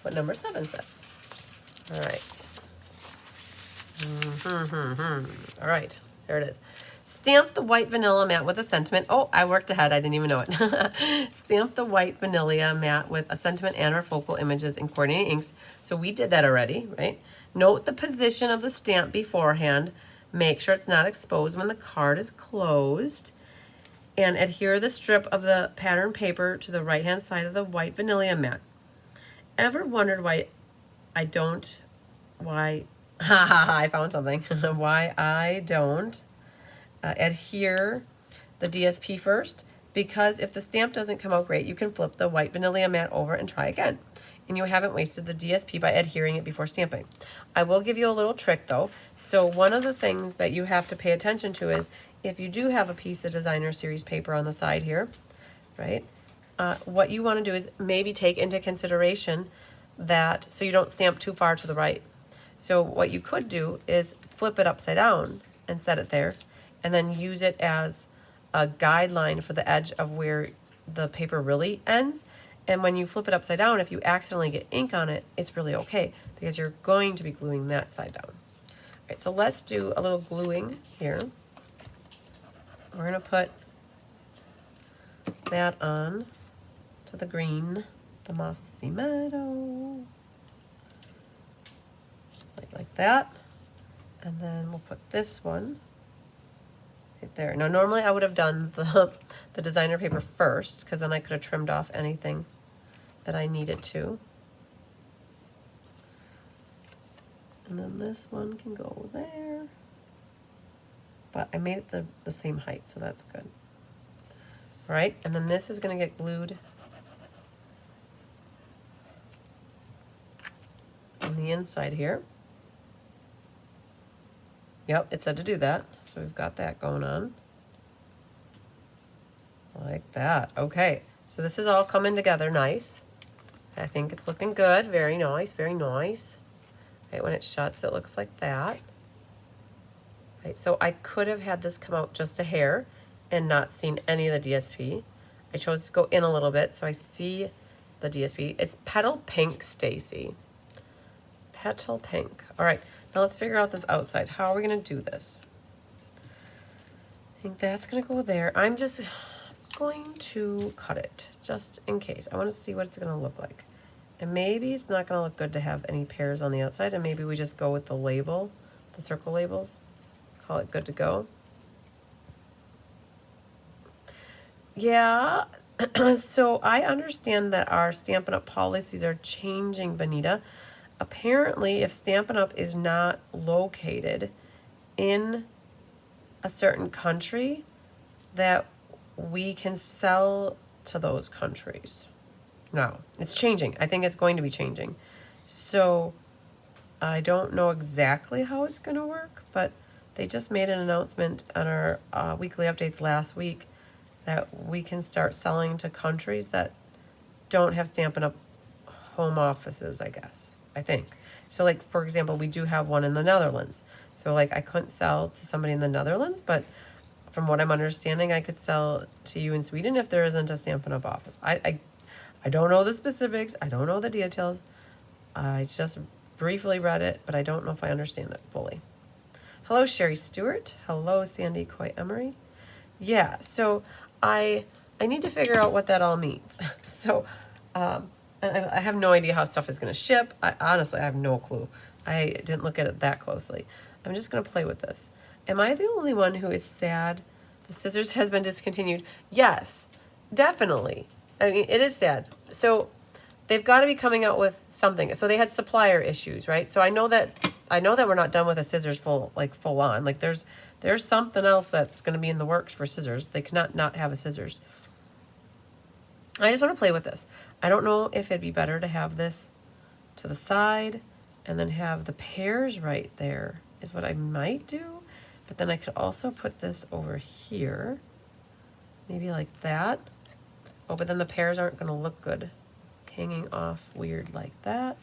what number 7 says. All right. All right, there it is. Stamp the white vanilla mat with a sentiment. Oh, I worked ahead, I didn't even know it. Stamp the white vanilla mat with a sentiment and our focal images in coordinating inks. So we did that already, right? Note the position of the stamp beforehand. Make sure it's not exposed when the card is closed. And adhere the strip of the pattern paper to the right-hand side of the white vanilla mat. ever wondered why I don't, I found something, why I don't adhere the DSP first? Because if the stamp doesn't come out great, you can flip the white vanilla mat over and try again. And you haven't wasted the DSP by adhering it before stamping. I will give you a little trick though. So one of the things that you have to pay attention to is if you do have a piece of designer series paper on the side here, right? What you want to do is maybe take into consideration that so you don't stamp too far to the right. So what you could do is flip it upside down and set it there, and then use it as a guideline for the edge of where the paper really ends. And when you flip it upside down, if you accidentally get ink on it, it's really okay because you're going to be gluing that side down. All right, so let's do a little gluing here. We're going to put that on to the green, the mossy meadow, like that. And then we'll put this one right there. Now normally I would have done the designer paper first, because then I could have trimmed off anything that I needed to. And then this one can go there. But I made it the same height, so that's good. All right, and then this is going to get glued on the inside here. Yep, it said to do that, so we've got that going on. Like that. Okay, so this is all coming together nice. I think it's looking good. Very nice, very nice. Right, when it shuts, it looks like that. Right, so I could have had this come out just a hair and not seen any of the DSP. I chose to go in a little bit so I see the DSP. It's Petal Pink, Stacy. Petal Pink. All right, now let's figure out this outside. How are we going to do this? I think that's going to go there. I'm just going to cut it just in case. I want to see what it's going to look like. And maybe it's not going to look good to have any pairs on the outside, and maybe we just go with the label, the circle labels. Call it good to go. Yeah, so I understand that our Stampin' Up! Policies are changing, Benita. Apparently, if Stampin' Up! Is not located in a certain country, that we can sell to those countries. No, it's changing. I think it's going to be changing. So I don't know exactly how it's going to work, but they just made an announcement on our weekly updates last week that we can start selling to countries that don't have Stampin' Up! Home offices, I guess. I think. So like, for example, we do have one in the Netherlands. So like I couldn't sell to somebody in the Netherlands, but from what I'm understanding, I could sell to you in Sweden if there isn't a Stampin' Up! Office. I don't know the specifics. I don't know the details. I just briefly read it, but I don't know if I understand it fully. Hello, Sherry Stewart. Hello, Sandy Coy Emery. Yeah, so I need to figure out what that all means. So I have no idea how stuff is going to ship. Honestly, I have no clue. I didn't look at it that closely. I'm just going to play with this. Am I the only one who is sad the scissors has been discontinued? Yes, definitely. I mean, it is sad. So they've got to be coming out with something. So they had supplier issues, right? So I know that we're not done with the scissors full on. Like there's something else that's going to be in the works for scissors. They cannot not have a scissors. I just want to play with this. I don't know if it'd be better to have this to the side and then have the pairs right there is what I might do. But then I could also put this over here, maybe like that. Oh, but then the pairs aren't going to look good hanging off weird like that.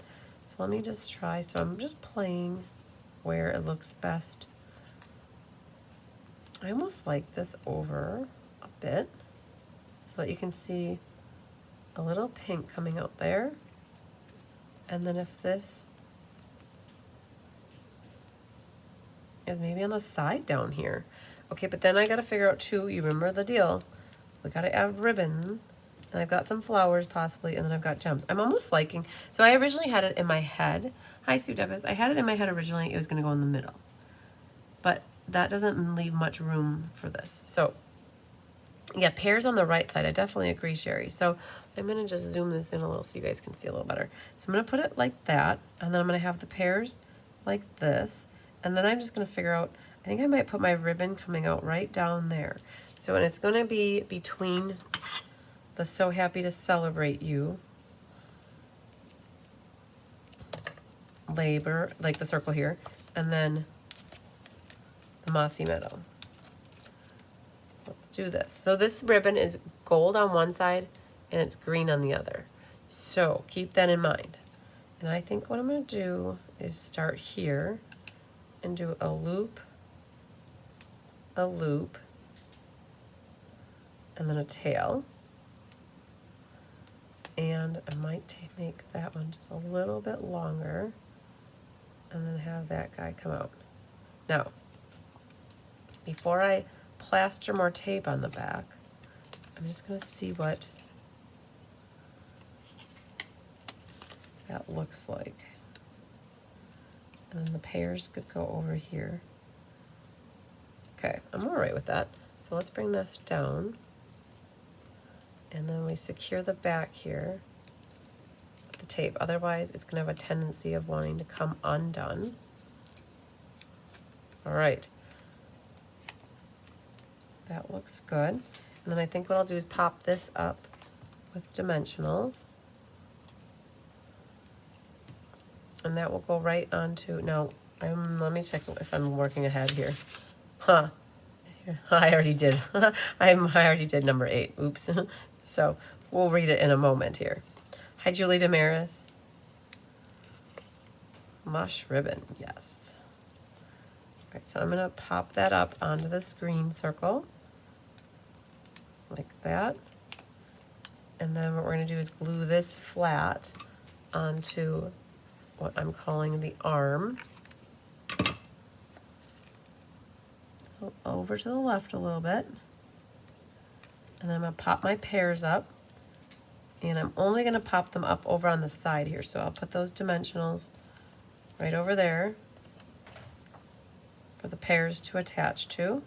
So let me just try. So I'm just playing where it looks best. I almost like this over a bit so that you can see a little pink coming out there. And then if this is maybe on the side down here. Okay, but then I got to figure out too, you remember the deal. We got to add ribbon. And I've got some flowers possibly, and then I've got gems. I'm almost liking, so I originally had it in my head. Hi, Sue Devis. I had it in my head originally. It was going to go in the middle. But that doesn't leave much room for this. So Yeah, pears on the right side. I definitely agree, Sherry. So I'm going to just zoom this in a little so you guys can see a little better. So I'm going to put it like that, and then I'm going to have the pears like this. And then I'm just going to figure out, I think I might put my ribbon coming out right down there. So, and it's going to be between the So Happy to Celebrate You labor, like the circle here, and then the Mossy Meadow. Let's do this. So this ribbon is gold on one side and it's green on the other. So keep that in mind. And I think what I'm going to do is start here and do a loop, and then a tail. And I might make that one just a little bit longer and then have that guy come out. Now, before I plaster more tape on the back, I'm just going to see what that looks like. And then the pears could go over here. Okay, I'm all right with that. So let's bring this down. And then we secure the back here with the tape. Otherwise, it's going to have a tendency of wanting to come undone. All right. That looks good. And then I think what I'll do is pop this up with dimensionals. And that will go right onto, now, let me check if I'm working ahead here. Huh. I already did. I already did number 8. Oops. So we'll read it in a moment here. Hi, Julie Damaris. Mush ribbon, yes. All right, so I'm going to pop that up onto the screen circle. Like that. And then what we're going to do is glue this flat onto what I'm calling the arm. Over to the left a little bit. And then I'm going to pop my pears up. And I'm only going to pop them up over on the side here. So I'll put those dimensionals right over there for the pears to attach to.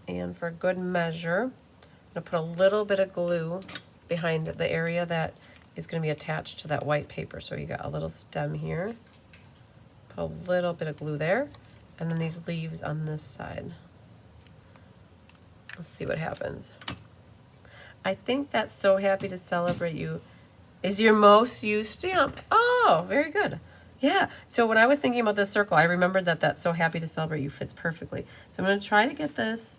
And for good measure, I'm going to put a little bit of glue behind the area that is going to be attached to that white paper. So you got a little stem here. Put a little bit of glue there. And then these leaves on this side. Let's see what happens. I think that So Happy to Celebrate You is your most used stamp. Oh, very good. Yeah, so when I was thinking about this circle, I remembered that So Happy to Celebrate You fits perfectly. So I'm going to try to get this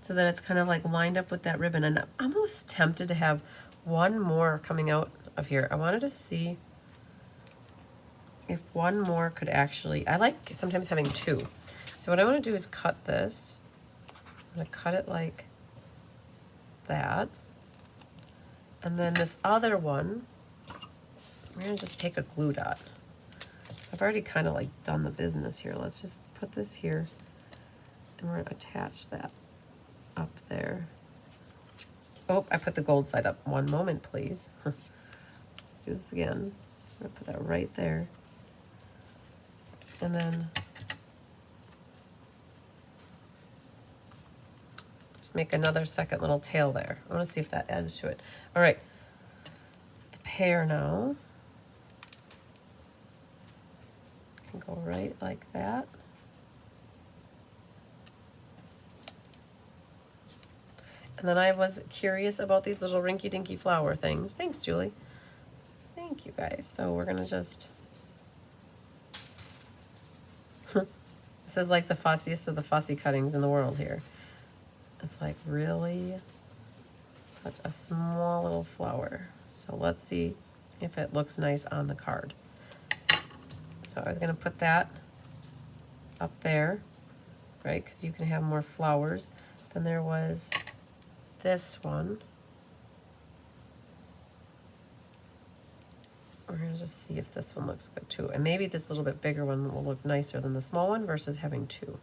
so that it's kind of like lined up with that ribbon. And I'm almost tempted to have one more coming out of here. I wanted to see if one more could actually, I like sometimes having two. So what I want to do is cut this. I'm going to cut it like that. And then this other one, we're going to just take a glue dot. So I've already kind of like done the business here. Let's just put this here and we're going to attach that up there. Oh, I put the gold side up. One moment, please. Let's do this again. So I'm going to put that right there. And then just make another second little tail there. I want to see if that adds to it. All right. The pear now can go right like that. And then I was curious about these little rinky-dinky flower things. Thanks, Julie. Thank you, guys. So we're going to just... This is like the fussiest of the fussy cuttings in the world here. It's like really such a small little flower. So let's see if it looks nice on the card. So I was going to put that up there, right? Because you can have more flowers. Then there was this one. We're going to just see if this one looks good too. And maybe this little bit bigger one will look nicer than the small one versus having two.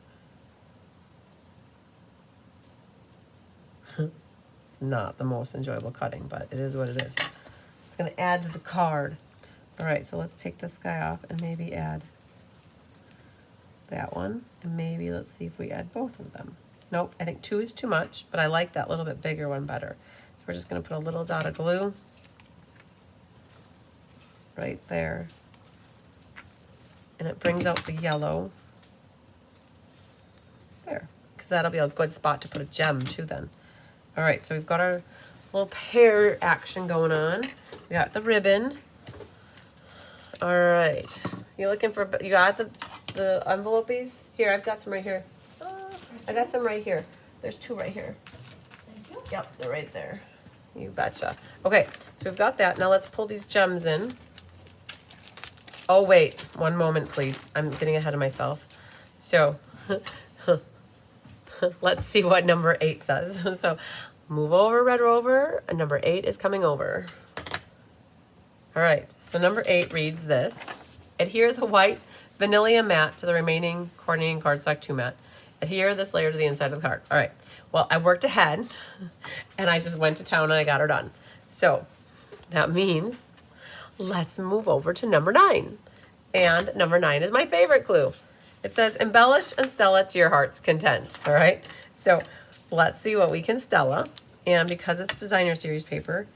It's not the most enjoyable cutting, but it is what it is. It's going to add to the card. All right, so let's take this guy off and maybe add that one, and maybe let's see if we add both of them. Nope, I think 2 is too much, but I like that little bit bigger one better. So we're just gonna put a little dot of glue right there. And it brings out the yellow there, because that'll be a good spot to put a gem too then. All right, so we've got our little pear action going on. We got the ribbon. All right, you looking for, you got the envelopes? Here, I've got some right here. I got some right here. There's 2 right here. Thank you. Yep, they're right there. You betcha. Okay, so we've got that. Now let's pull these gems in. Oh, wait, one moment, please. I'm getting ahead of myself. So, let's see what number 8 says. So, move over, Red Rover, and number 8 is coming over. All right, so number 8 reads this. Adhere the white vanilla mat to the remaining coordinating cardstock 2 mat. Adhere this layer to the inside of the card. All right, well, I worked ahead, and I just went to town and I got her done. So, that means let's move over to number 9. And number 9 is my favorite clue. It says, embellish and Stella to your heart's content. All right. So let's see what we can Stella. And because it's designer series paper,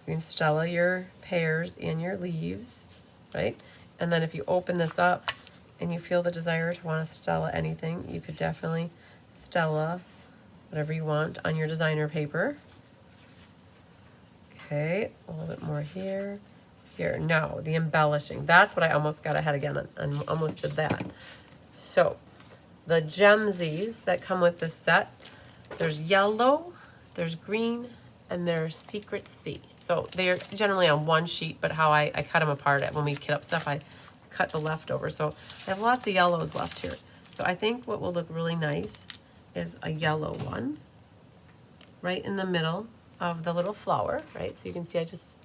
you can Stella your pears and your leaves, right? And then if you open this up and you feel the desire to want to Stella anything, you could definitely Stella whatever you want on your designer paper. Okay, a little bit more here. Here, now, the embellishing. That's what I almost got ahead again and almost did that. So, the gemsies that come with this set, there's yellow, there's green, and there's secret C. So, they're generally on one sheet, but how I cut them apart when we kit up stuff, I cut the leftovers. So, I have lots of yellows left here. So, I think what will look really nice is a yellow one right in the middle of the little flower, right? So, you can see I just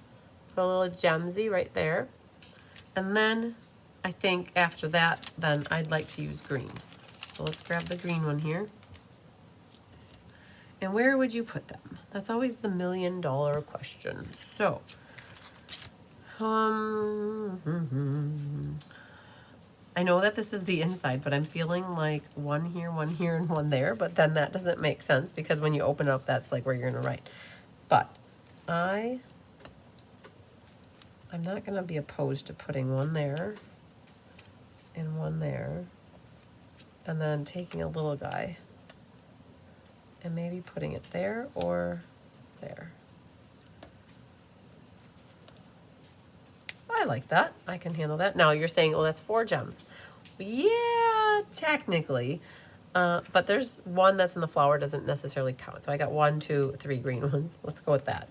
put a little gemsy right there. And then I think after that, then I'd like to use green. So let's grab the green one here. And where would you put them? That's always the $1 million question. So, I know that this is the inside, but I'm feeling like one here, and one there, but then that doesn't make sense because when you open up, that's like where you're gonna write. But I'm not gonna be opposed to putting one there and one there, and then taking a little guy and maybe putting it there or there. I like that. I can handle that. Now you're saying, oh, that's 4 gems. Yeah, technically. But there's one that's in the flower doesn't necessarily count. So I got 1, 2, 3 green ones. Let's go with that.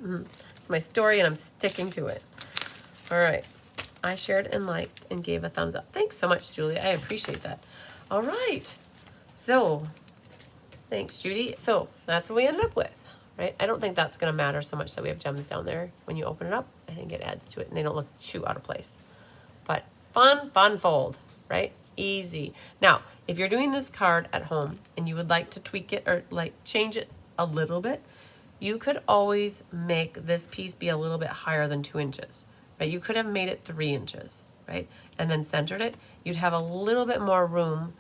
It's my story and I'm sticking to it. All right. I shared and liked and gave a thumbs up. Thanks so much, Julie. I appreciate that. All right. So, thanks, Judy. So that's what we ended up with, right? I don't think that's going to matter so much that we have gems down there. When you open it up, I think it adds to it and they don't look too out of place. But fun fold, right? Easy. Now, if you're doing this card at home and you would like to tweak it or like change it a little bit, you could always make this piece be a little bit higher than 2 inches, right? You could have made it 3 inches, right? And then centered it. You'd have a little bit more room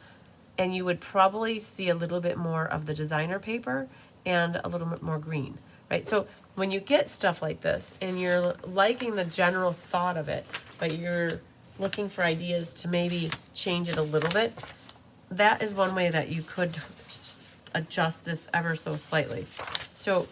and you would probably see a little bit more of the designer paper and a little bit more green, right? So when you get stuff like this and you're liking the general thought of it, but you're looking for ideas to maybe change it a little bit, that is one way that you could adjust this ever so slightly. So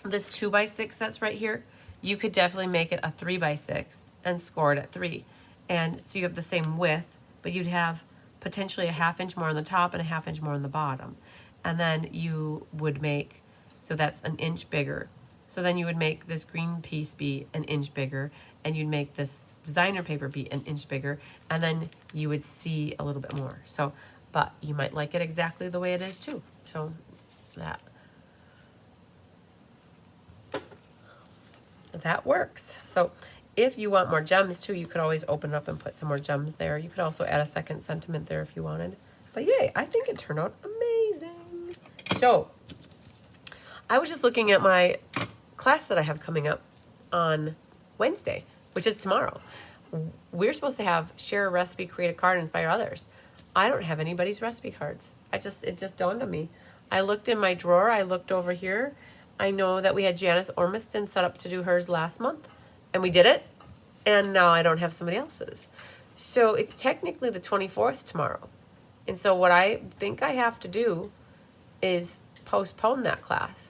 this 2x6 that's right here, you could definitely make it a 3x6 and score it at 3. And so you have the same width, but you'd have potentially a 1/2 inch more on the top and a 1/2 inch more on the bottom. And then you would make, so that's an inch bigger. So then you would make this green piece be an inch bigger and you'd make this designer paper be an inch bigger and then you would see a little bit more. So, but you might like it exactly the way it is too. So that works. So if you want more gems too, you could always open it up and put some more gems there. You could also add a second sentiment there if you wanted. But yay, I think it turned out amazing. So I was just looking at my class that I have coming up on Wednesday, which is tomorrow. We're supposed to have share a recipe, create a card, and inspire others. I don't have anybody's recipe cards. It just dawned on me. I looked in my drawer, I looked over here. I know that we had Janice Ormiston set up to do hers last month, and we did it, and now I don't have somebody else's. So it's technically the 24th tomorrow. And so what I think I have to do is postpone that class.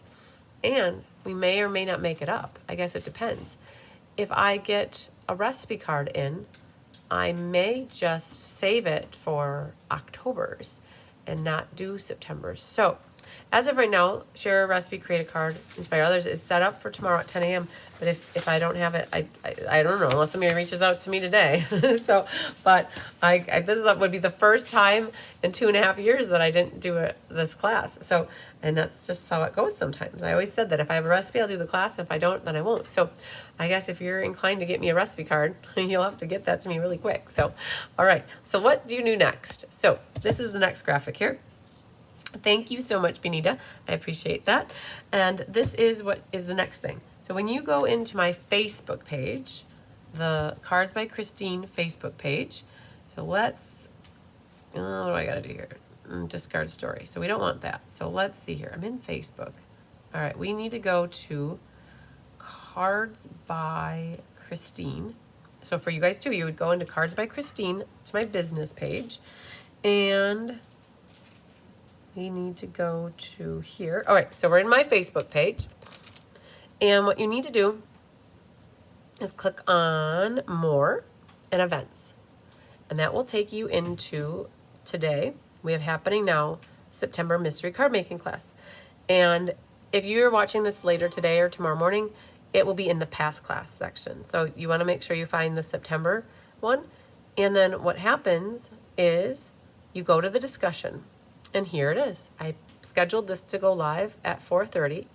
And we may or may not make it up. I guess it depends. If I get a recipe card in, I may just save it for October's and not do September's. So as of right now, share a recipe, create a card, inspire others is set up for tomorrow at 10 a.m. But if I don't have it, I don't know, unless somebody reaches out to me today. So, but this would be the first time in 2.5 years that I didn't do this class. So, and that's just how it goes sometimes. I always said that if I have a recipe, I'll do the class. If I don't, then I won't. So I guess if you're inclined to get me a recipe card, you'll have to get that to me really quick. So, all right. So what do you do next? So this is the next graphic here. Thank you so much, Benita. I appreciate that. And this is what is the next thing. So when you go into my Facebook page, the Cards by Christine Facebook page, so let's, what do I got to do here? Discard story. So we don't want that. So let's see here. I'm in Facebook. All right, we need to go to Cards by Christine. So for you guys too, you would go into Cards by Christine to my business page, and we need to go to here. All right, so we're in my Facebook page. And what you need to do is click on More and Events. And that will take you into today. We have happening now, September Mystery Card Making class. And if you're watching this later today or tomorrow morning, it will be in the past class section. So you want to make sure you find the September one. And then what happens is you go to the discussion. And here it is. I scheduled this to go live at 4:30.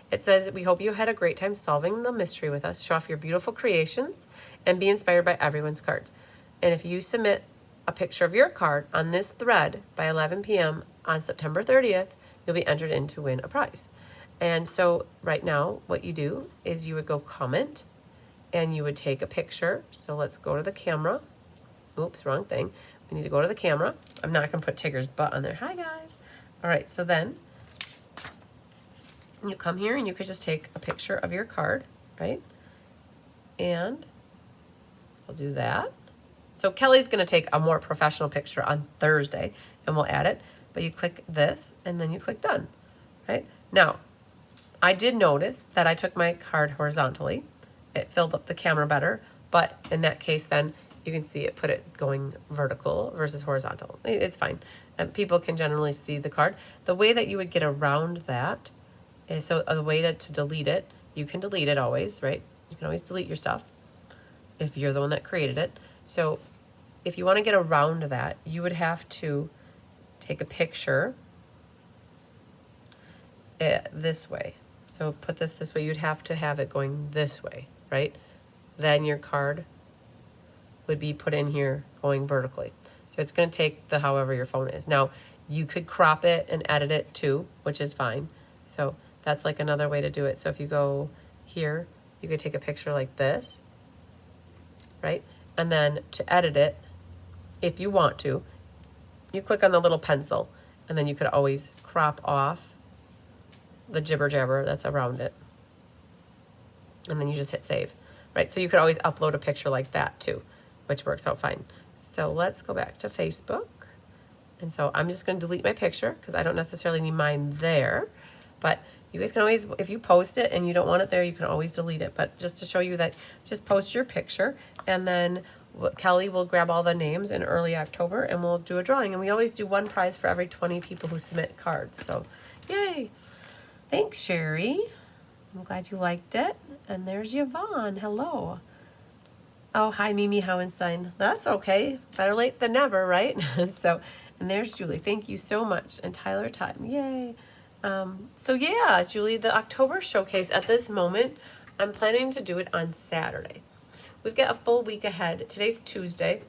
It says, we hope you had a great time solving the mystery with us. Show off your beautiful creations and be inspired by everyone's cards. And if you submit a picture of your card on this thread by 11 p.m. on September 30th, you'll be entered in to win a prize. And so right now, what you do is you would go comment and you would take a picture. So let's go to the camera. Oops, wrong thing. We need to go to the camera. I'm not going to put Tigger's butt on there. Hi, guys. All right, so then you come here and you could just take a picture of your card, right? And I'll do that. So Kelly's going to take a more professional picture on Thursday, and we'll add it. But you click this, and then you click Done, right? Now, I did notice that I took my card horizontally. It filled up the camera better, but in that case, then you can see it put it going vertical versus horizontal. It's fine. And people can generally see the card. The way that you would get around that is, so the way to delete it, you can delete it always, right? You can always delete your stuff if you're the one that created it. So if you want to get around that, you would have to take a picture this way. So put this way. You'd have to have it going this way, right? Then your card would be put in here going vertically. So it's going to take the however your phone is. Now, you could crop it and edit it too, which is fine. So that's like another way to do it. So if you go here, you could take a picture like this, right? And then to edit it, if you want to, you click on the little pencil, and then you could always crop off the jibber jabber that's around it. And then you just hit save, right? So you could always upload a picture like that too, which works out fine. So let's go back to Facebook. And so I'm just going to delete my picture because I don't necessarily need mine there. But you guys can always, if you post it and you don't want it there, you can always delete it. But just to show you that, just post your picture, and then Kelly will grab all the names in early October and we'll do a drawing. And we always do one prize for every 20 people who submit cards. So yay. Thanks, Sherry. I'm glad you liked it. And there's Yvonne. Hello. Oh, hi, Mimi Howenstein. That's okay. Better late than never, right? So, and there's Julie. Thank you so much. And Tyler Time. Yay. So yeah, Julie, the October showcase at this moment, I'm planning to do it on Saturday. We've got a full week ahead. Today's Tuesday.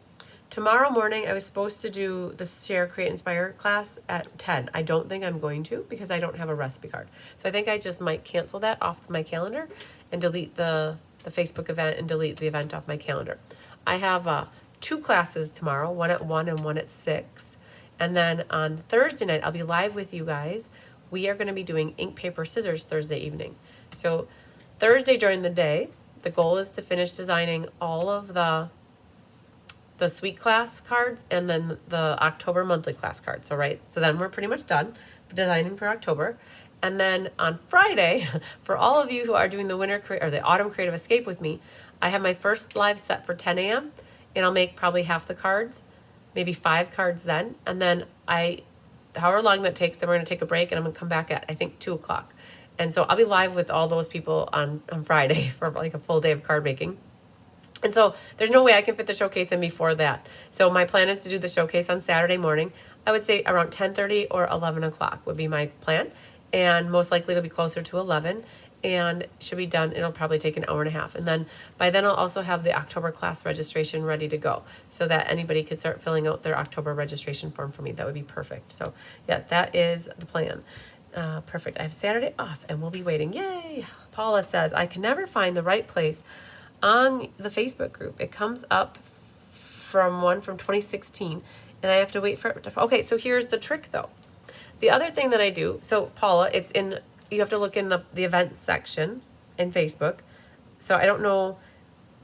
Tomorrow morning, I was supposed to do the Share, Create, Inspire class at 10. I don't think I'm going to because I don't have a recipe card. So I think I just might cancel that off my calendar and delete the Facebook event and delete the event off my calendar. I have 2 classes tomorrow, one at 1 and one at 6. And then on Thursday night, I'll be live with you guys. We are going to be doing ink, paper, scissors Thursday evening. So Thursday during the day, the goal is to finish designing all of the sweet class cards and then the October monthly class cards. So then we're pretty much done designing for October. And then on Friday, for all of you who are doing the the autumn creative escape with me, I have my first live set for 10 a.m. and I'll make probably half the cards, maybe 5 cards then. And then however long that takes, then we're going to take a break and I'm going to come back at, I think, 2 o'clock. And so I'll be live with all those people on Friday for like a full day of card making. And so there's no way I can fit the showcase in before that. So my plan is to do the showcase on Saturday morning. I would say around 10:30 or 11 o'clock would be my plan. And most likely it'll be closer to 11 and should be done. It'll probably take an hour and a half. And then by then I'll also have the October class registration ready to go so that anybody can start filling out their October registration form for me. That would be perfect. So yeah, that is the plan. Perfect. I have Saturday off and we'll be waiting. Yay. Paula says, I can never find the right place on the Facebook group. It comes up from 2016 and I have to wait for it to, okay, so here's the trick though. The other thing that I do, so Paula, you have to look in the events section in Facebook. So I don't know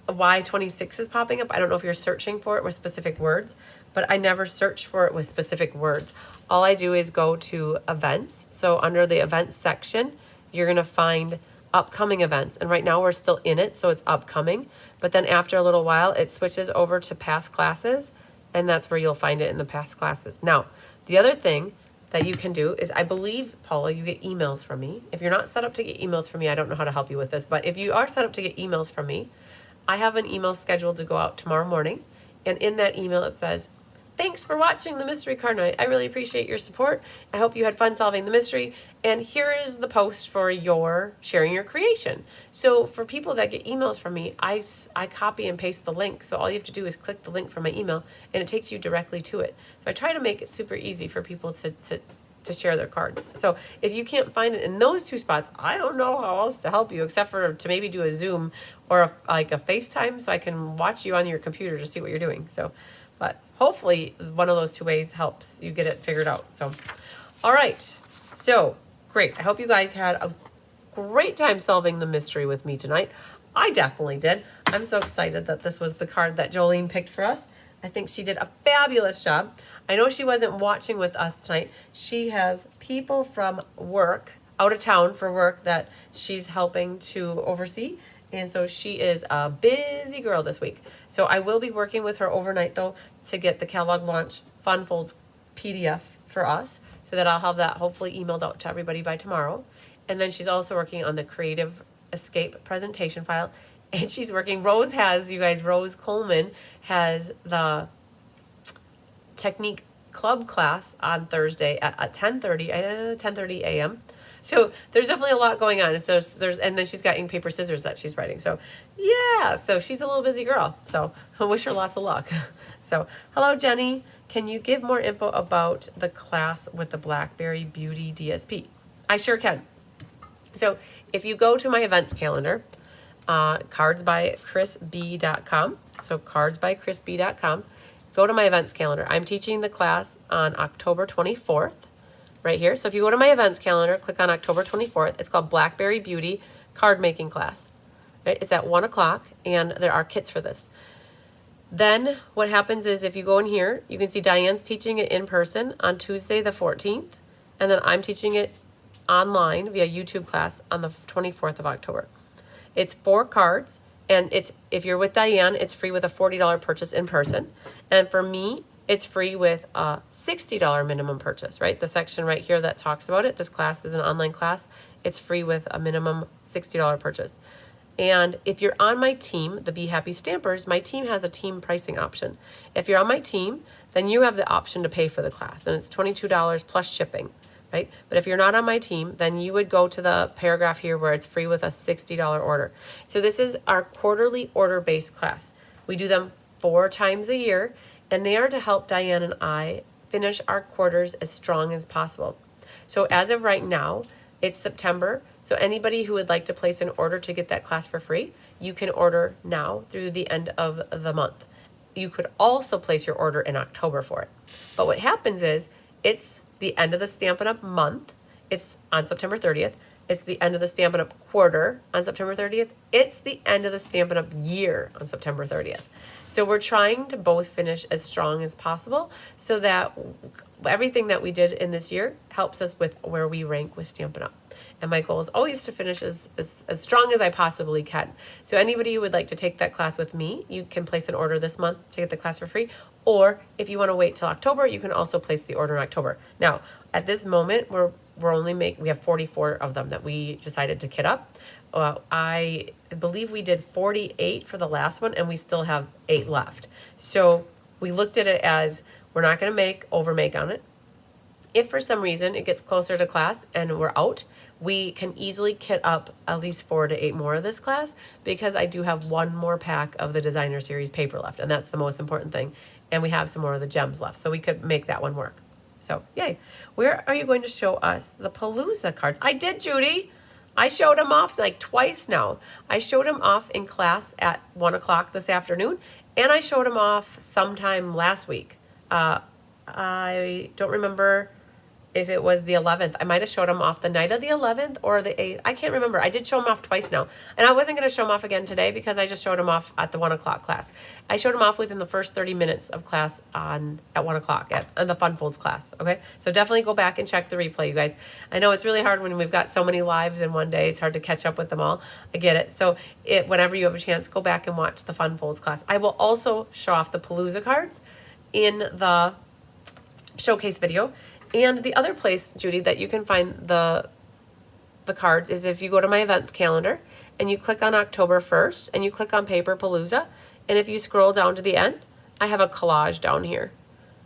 why 26 is popping up. I don't know if you're searching for it with specific words, but I never search for it with specific words. All I do is go to events. So under the events section, you're going to find upcoming events. And right now we're still in it, so it's upcoming. But then after a little while, it switches over to past classes, and that's where you'll find it in the past classes. Now, the other thing that you can do is, I believe, Paula, you get emails from me. If you're not set up to get emails from me, I don't know how to help you with this, but if you are set up to get emails from me, I have an email scheduled to go out tomorrow morning. And in that email, it says, thanks for watching the Mystery Card Night. I really appreciate your support. I hope you had fun solving the mystery. And here is the post for your sharing your creation. So for people that get emails from me, I copy and paste the link. So all you have to do is click the link from my email and it takes you directly to it. So I try to make it super easy for people to share their cards. So if you can't find it in those 2 spots, I don't know how else to help you except for to maybe do a Zoom or like a FaceTime so I can watch you on your computer to see what you're doing. So, but hopefully one of those 2 ways helps you get it figured out. So, all right. So great. I hope you guys had a great time solving the mystery with me tonight. I definitely did. I'm so excited that this was the card that Jolene picked for us. I think she did a fabulous job. I know she wasn't watching with us tonight. She has people from work, out of town for work, that she's helping to oversee. And so she is a busy girl this week. So I will be working with her overnight, though, to get the catalog launch Fun Folds PDF for us, so that I'll have that hopefully emailed out to everybody by tomorrow. And then she's also working on the Creative Escape presentation file. And she's working, Rose Coleman has the Technique Club class on Thursday at 10:30 a.m. So there's definitely a lot going on. And so and then she's got ink, paper, scissors that she's writing. So yeah, so she's a little busy girl. So I wish her lots of luck. So hello, Jenny. Can you give more info about the class with the Blackberry Beauty DSP? I sure can. So if you go to my events calendar, cardsbychrisb.com. So cardsbychrisb.com. Go to my events calendar. I'm teaching the class on October 24th, right here. So if you go to my events calendar, click on October 24th. It's called Blackberry Beauty Card Making Class. Right? It's at 1 o'clock, and there are kits for this. Then what happens is if you go in here, you can see Diane's teaching it in person on Tuesday the 14th, and then I'm teaching it online via YouTube class on the 24th of October. It's 4 cards. And if you're with Diane, it's free with a $40 purchase in person. And for me, it's free with a $60 minimum purchase, right? The section right here that talks about it. This class is an online class. It's free with a minimum $60 purchase. And if you're on my team, the Be Happy Stampers, my team has a team pricing option. If you're on my team, then you have the option to pay for the class. And it's $22 plus shipping. Right? But if you're not on my team, then you would go to the paragraph here where it's free with a $60 order. So this is our quarterly order-based class. We do them 4 times a year, and they are to help Diane and I finish our quarters as strong as possible. So as of right now, it's September. So anybody who would like to place an order to get that class for free, you can order now through the end of the month. you could also place your order in October for it. But what happens is it's the end of the Stampin' Up month. It's on September 30th. It's the end of the Stampin' Up quarter on September 30th. It's the end of the Stampin' Up year on September 30th. So we're trying to both finish as strong as possible so that everything that we did in this year helps us with where we rank with Stampin' Up. And my goal is always to finish as strong as I possibly can. So anybody who would like to take that class with me, you can place an order this month to get the class for free. Or if you want to wait till October, you can also place the order in October. Now, at this moment, we have 44 of them that we decided to kit up. I believe we did 48 for the last one, and we still have 8 left. So we looked at it as we're not going to overmake on it. If for some reason it gets closer to class and we're out, we can easily kit up at least 4 to 8 more of this class, because I do have 1 more pack of the designer series paper left, and that's the most important thing. And we have some more of the gems left, so we could make that one work. So yay. Where are you going to show us the Palooza cards? I did, Judy. I showed them off like twice now. I showed them off in class at 1 o'clock this afternoon, and I showed them off sometime last week. I don't remember if it was the 11th. I might have showed them off the night of the 11th or the 8th. I can't remember. I did show them off twice now. And I wasn't going to show them off again today because I just showed them off at the 1 o'clock class. I showed them off within the first 30 minutes of class at 1 o'clock on the Fun Folds class. Okay. So definitely go back and check the replay, you guys. I know it's really hard when we've got so many lives in one day. It's hard to catch up with them all. I get it. So whenever you have a chance, go back and watch the Fun Folds class. I will also show off the Palooza cards in the showcase video. And the other place, Judy, that you can find the cards is if you go to my events calendar and you click on October 1st and you click on Paper Palooza. And if you scroll down to the end, I have a collage down here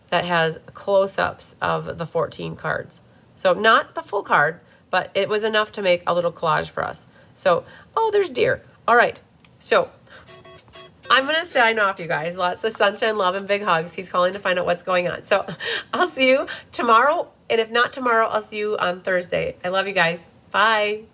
that has close-ups of the 14 cards. So not the full card, but it was enough to make a little collage for us. So, oh, there's deer. All right. So I'm going to sign off, you guys. Lots of sunshine, love, and big hugs. He's calling to find out what's going on. So I'll see you tomorrow. And if not tomorrow, I'll see you on Thursday. I love you guys. Bye.